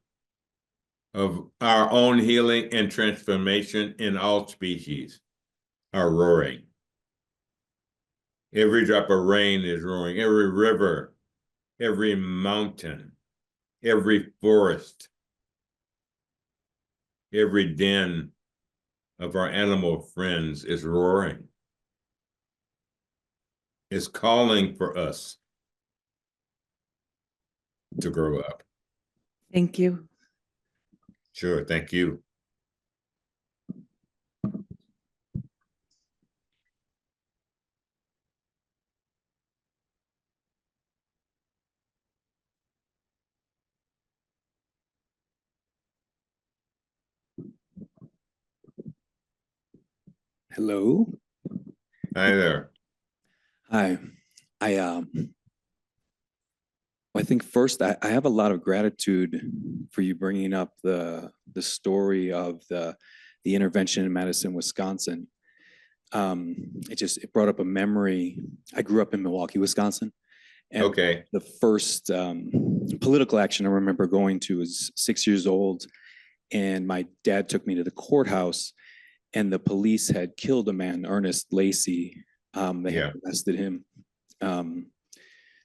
of our own healing and transformation in all species are roaring. Every drop of rain is roaring, every river, every mountain, every forest, every den of our animal friends is roaring. It's calling for us to grow up. Thank you. Sure, thank you. Hello. Hi there. Hi. I think first I have a lot of gratitude for you bringing up the story of the intervention in Madison, Wisconsin. It brought up a memory. I grew up in Milwaukee, Wisconsin. And Okay. the first political action I remember going to was 6 years old, and my dad took me to the courthouse, and the police had killed a man, Ernest Lacey. They had arrested him.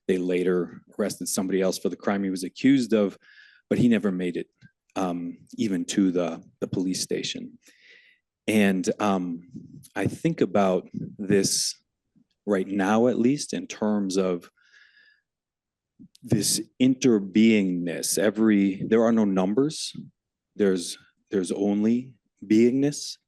They later arrested somebody else for the crime he was accused of, but he never made it even to the police station. And I think about this right now, at least in terms of this interbeingness. There are no numbers. There's only beingness.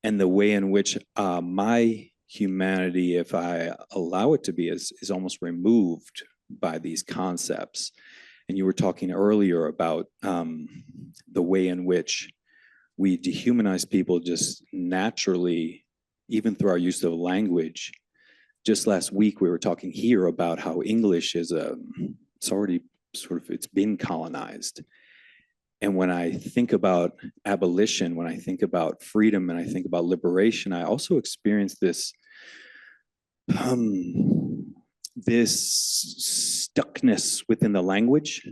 And the way in which my humanity, if I allow it to be, is almost removed by these concepts. And you were talking earlier about the way in which we dehumanize people just naturally, even through our use of language. Just last week, we were talking here about how English is it's already it's been colonized. And when I think about abolition, when I think about freedom, and I think about liberation, I also experience this this stuckness within the language.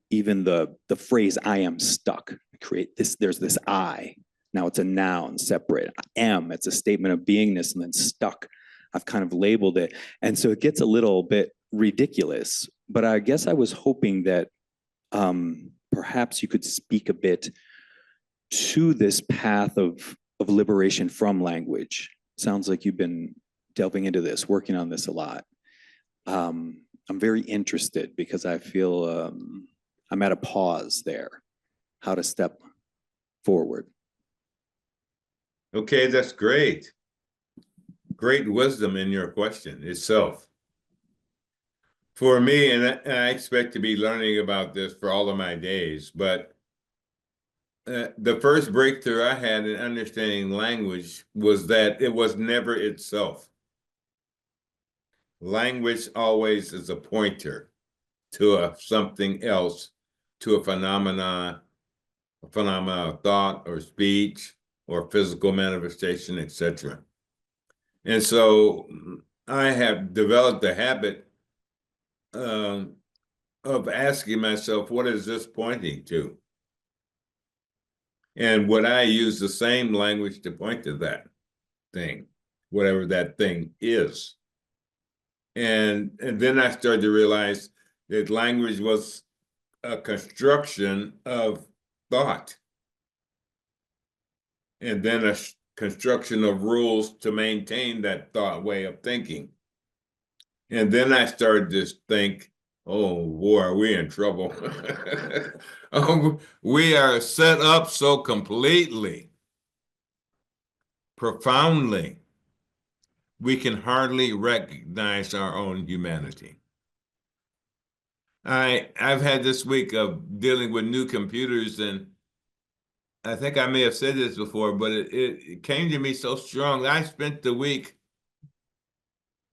Even the phrase "I am stuck" create this. There's this "I." Now it's a noun, separate. I am. It's a statement of beingness, and then stuck. I've kind of labeled it, and so it gets a little bit ridiculous. But I guess I was hoping that perhaps you could speak a bit to this path of liberation from language. Sounds like you've been delving into this, working on this a lot. I'm very interested because I feel I'm at a pause there, how to step forward. Okay, that's great. Great wisdom in your question itself. For me, and I expect to be learning about this for all of my days, but the first breakthrough I had in understanding language was that it was never itself. Language always is a pointer to something else, to a phenomena of thought or speech or physical manifestation, etc. And so I have developed the habit of asking myself, what is this pointing to? And would I use the same language to point to that thing, whatever that thing is? And then I started to realize that language was a construction of thought, and then a construction of rules to maintain that thought way of thinking. And then I started to think, oh boy, are we in trouble? We are set up so completely, profoundly, we can hardly recognize our own humanity. I've had this week of dealing with new computers, and I think I may have said this before, but it came to me so strong. I spent the week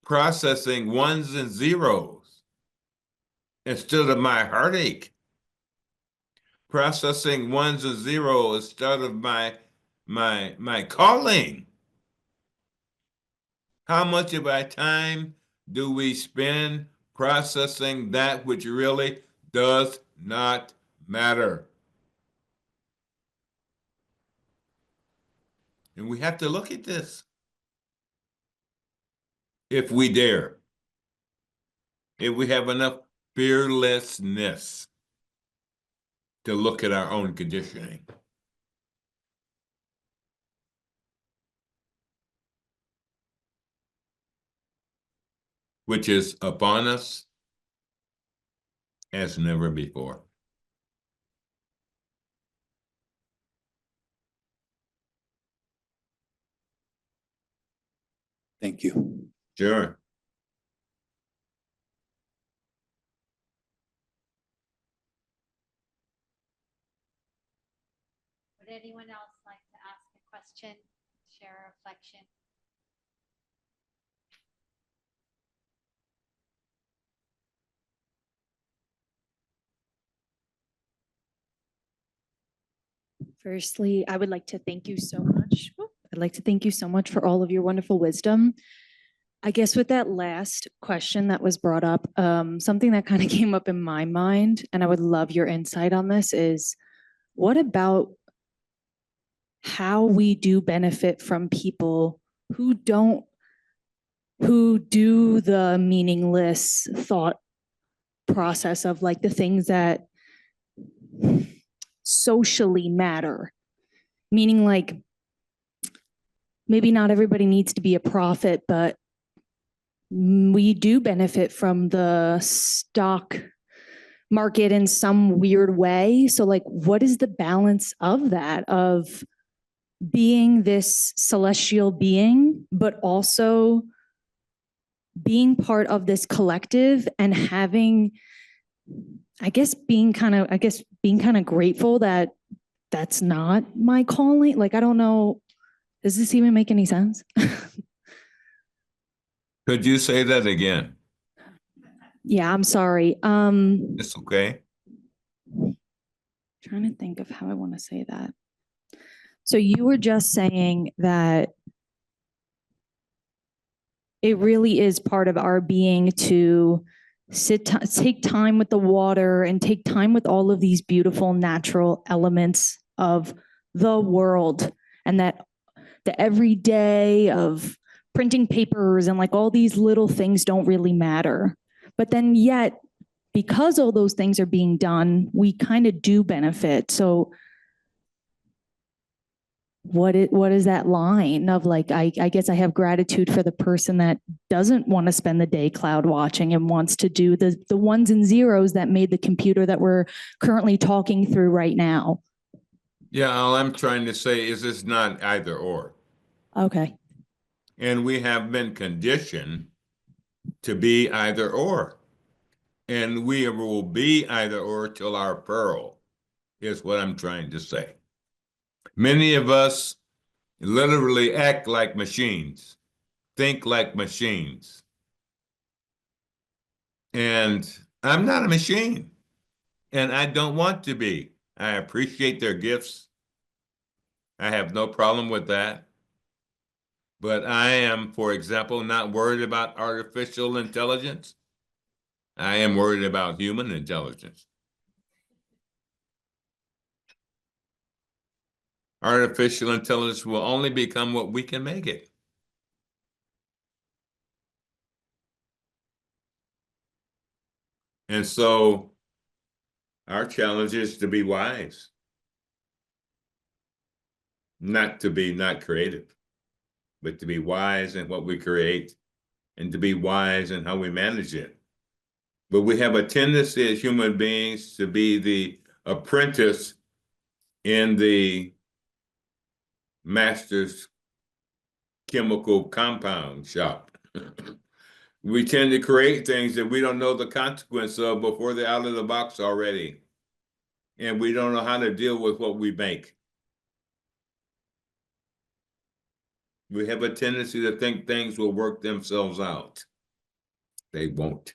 processing ones and zeros instead of my heartache. Processing ones and zeros instead of my calling. How much of our time do we spend processing that which really does not matter? And we have to look at this. If we dare. If we have enough fearlessness to look at our own conditioning. Which is upon us as never before. Thank you. Sure. Would anyone else like to ask a question, share a reflection? Firstly, I would like to thank you so much. I'd like to thank you so much for all of your wonderful wisdom. I guess with that last question that was brought up, something that kind of came up in my mind, and I would love your insight on this, is what about how we do benefit from people who do the meaningless thought process of like the things that socially matter, meaning like maybe not everybody needs to be a prophet, but we do benefit from the stock market in some weird way. So like, what is the balance of that, of being this celestial being, but also being part of this collective and having, being kind of grateful that that's not my calling. Like, I don't know. Does this even make any sense? Could you say that again? Yeah, I'm sorry. It's okay. Trying trying to think of how I want to say that. So you were just saying that it really is part of our being to take time with the water and take time with all of these beautiful natural elements of the world, and that the everyday of printing papers and like all these little things don't really matter. But then yet, because all those things are being done, we kind of do benefit. So what is that line of like, I guess I have gratitude for the person that doesn't want to spend the day cloud watching and wants to do the ones and zeros that made the computer that we're currently talking through right now. Yeah, all I'm trying to say is it's not either or. Okay. And we have been conditioned to be either or. And we will be either or till our peril, is what I'm trying to say. Many of us literally act like machines, think like machines. And I'm not a machine, and I don't want to be. I appreciate their gifts. I have no problem with that. But I am, for example, not worried about artificial intelligence. I am worried about human intelligence. Artificial intelligence will only become what we can make it. And so our challenge is to be wise, not to be not creative, but to be wise in what we create and to be wise in how we manage it. But we have a tendency as human beings to be the apprentice in the master's chemical compound shop. We tend to create things that we don't know the consequence of before they're out of the box already. And we don't know how to deal with what we make. We have a tendency to think things will work themselves out. They won't,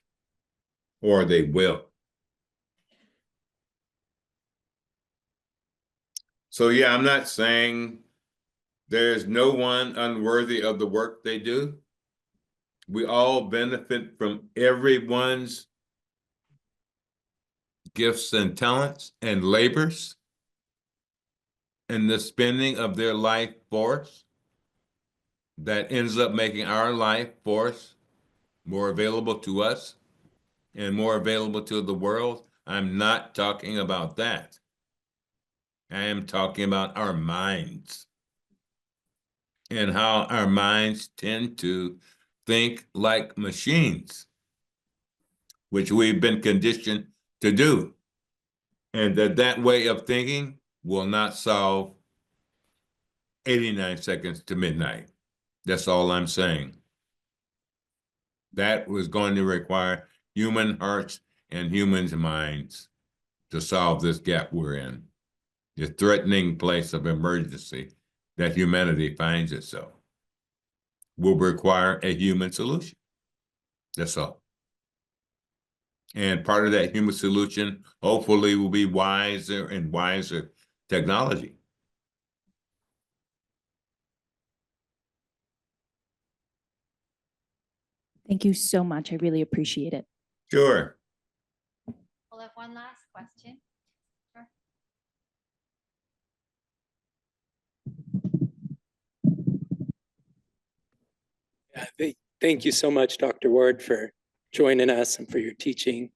or they will. So yeah, I'm not saying there's no one unworthy of the work they do. We all benefit from everyone's gifts and talents and labors and the spending of their life force that ends up making our life force more available to us and more available to the world. I'm not talking about that. I am talking about our minds and how our minds tend to think like machines, which we've been conditioned to do. And that way of thinking will not solve 89 seconds to midnight. That's all I'm saying. That was going to require human hearts and human minds to solve this gap we're in, the threatening place of emergency that humanity finds itself. Will require a human solution. That's all. And part of that human solution, hopefully, will be wiser and wiser technology. Thank you so much. I really appreciate it. Sure. We'll have one last question. Sure. Thank you so much, Dr. Ward, for joining us and for your teaching.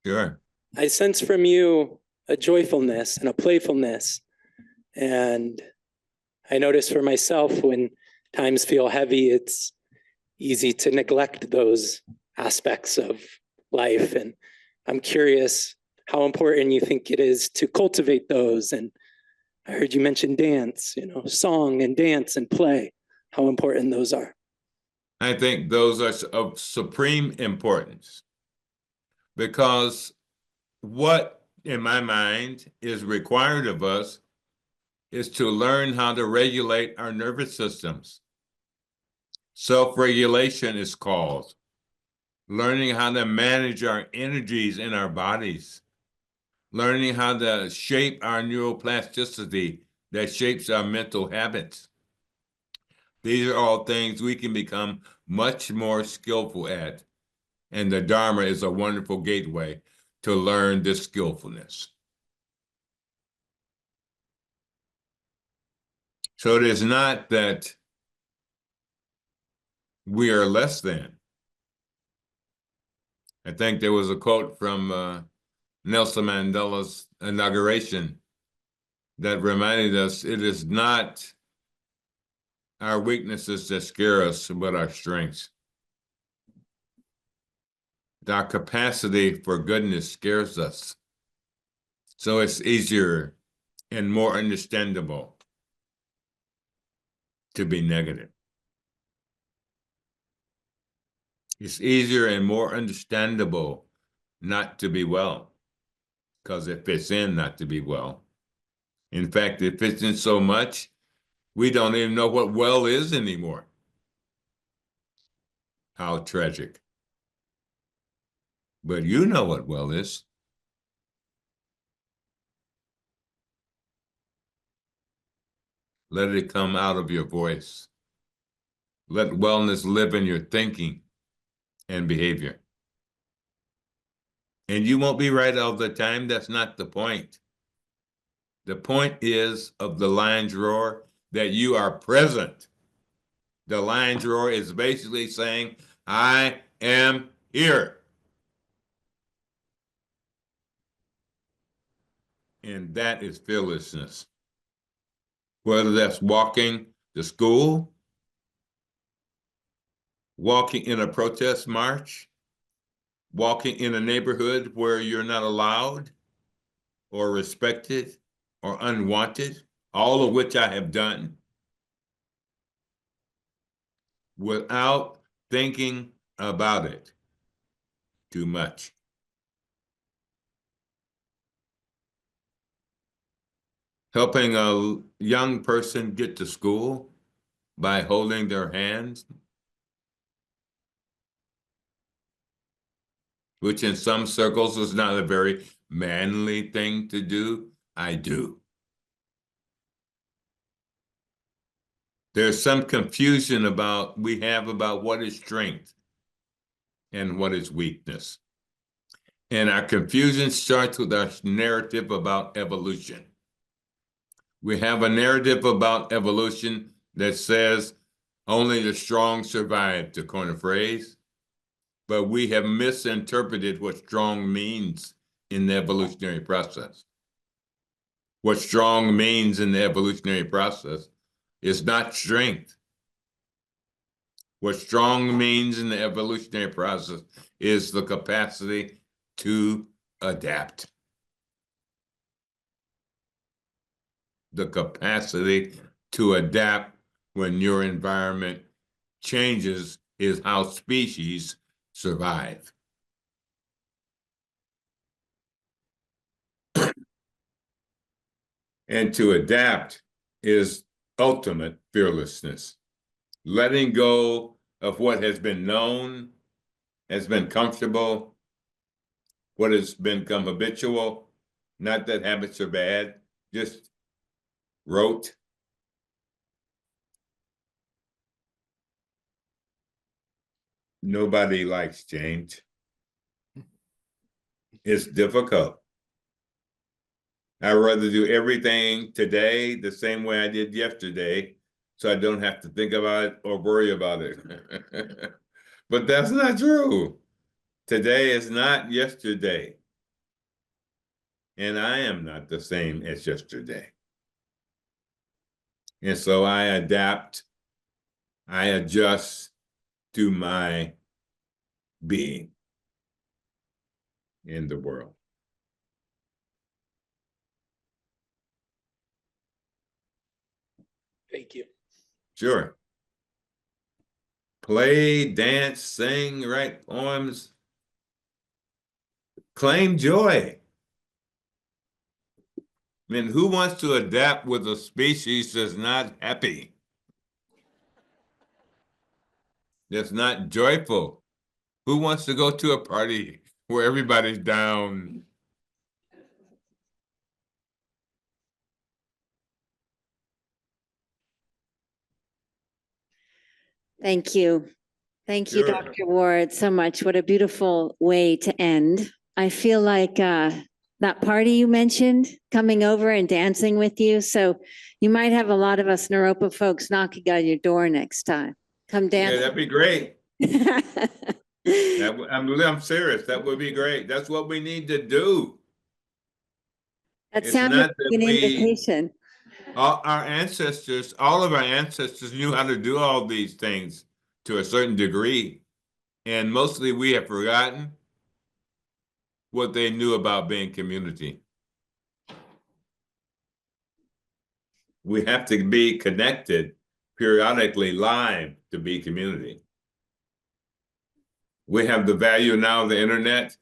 Sure. I sense from you a joyfulness and a playfulness. And I notice for myself when times feel heavy, it's easy to neglect those aspects of life. And I'm curious how important you think it is to cultivate those. And I heard you mention dance, song and dance and play, how important those are. I think those are of supreme importance because what, in my mind, is required of us is to learn how to regulate our nervous systems. Self-regulation is called. Learning how to manage our energies in our bodies. learning how to shape our neuroplasticity that shapes our mental habits. These are all things we can become much more skillful at. And the Dharma is a wonderful gateway to learn this skillfulness. So it is not that we are less than. I think there was a quote from Nelson Mandela's inauguration that reminded us it is not our weaknesses that scare us, but our strengths. Our capacity for goodness scares us. So it's easier and more understandable to be negative. It's easier and more understandable not to be well, because it fits in not to be well. In fact, it fits in so much, we don't even know what well is anymore. How tragic. But you know what well is. Let it come out of your voice. Let wellness live in your thinking and behavior. And you won't be right all the time. That's not the point. The point is of the lion's roar that you are present. The lion's roar is basically saying, I am here. And that is fearlessness. Whether that's walking to school, walking in a protest march, walking in a neighborhood where you're not allowed or respected or unwanted, all of which I have done without thinking about it too much. Helping a young person get to school by holding their hands, which in some circles is not a very manly thing to do, I do. There's some confusion we have about what is strength and what is weakness. And our confusion starts with our narrative about evolution. We have a narrative about evolution that says only the strong survive, to coin a phrase, but we have misinterpreted what strong means in the evolutionary process. What strong means in the evolutionary process is not strength. What strong means in the evolutionary process is the capacity to adapt. The capacity to adapt when your environment changes is how species survive. And to adapt is ultimate fearlessness. Letting go of what has been known, has been comfortable, what has become habitual, not that habits are bad, just rote. Nobody likes change. It's difficult. I'd rather do everything today the same way I did yesterday, so I don't have to think about it or worry about it. But that's not true. Today is not yesterday. And I am not the same as yesterday. And so I adapt, I adjust to my being in the world. Thank you. Sure. Play, dance, sing, write poems. Claim joy. I mean, who wants to adapt with a species that's not happy? That's not joyful? Who wants to go to a party where everybody's down? Thank you. Thank you, Sure. Dr. Ward, so much. What a beautiful way to end. I feel like that party you mentioned coming over and dancing with you. So you might have a lot of us Naropa folks knocking on your door next time. Come Yeah, dance. that'd be great. I'm serious. That would be great. That's what we need to do. That It's sounded not like that an we- invitation. All of our ancestors knew how to do all these things to a certain degree. And mostly we have forgotten what they knew about being community. We have to be connected periodically live to be community. We have the value now of the internet,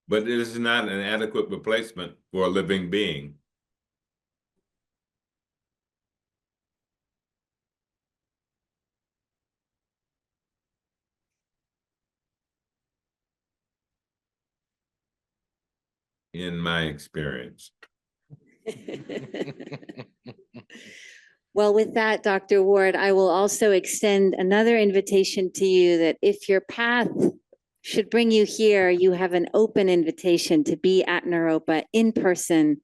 but it is not an adequate replacement for a living being. In my experience. Well, with that, Dr. Ward, I will also extend another invitation to you that if your path should bring you here, you have an open invitation to be at Naropa in person.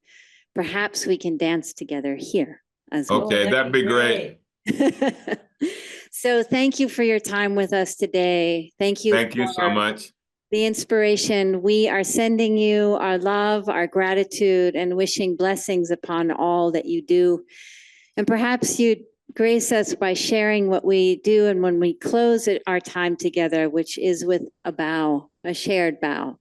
Perhaps we can dance together here as well. Okay, that'd be great. So thank you for your time with us today. Thank you. Thank you so for much. the inspiration. We are sending you our love, our gratitude, and wishing blessings upon all that you do. And perhaps you'd grace us by sharing what we do. And when we close our time together, which is with a bow, a shared bow.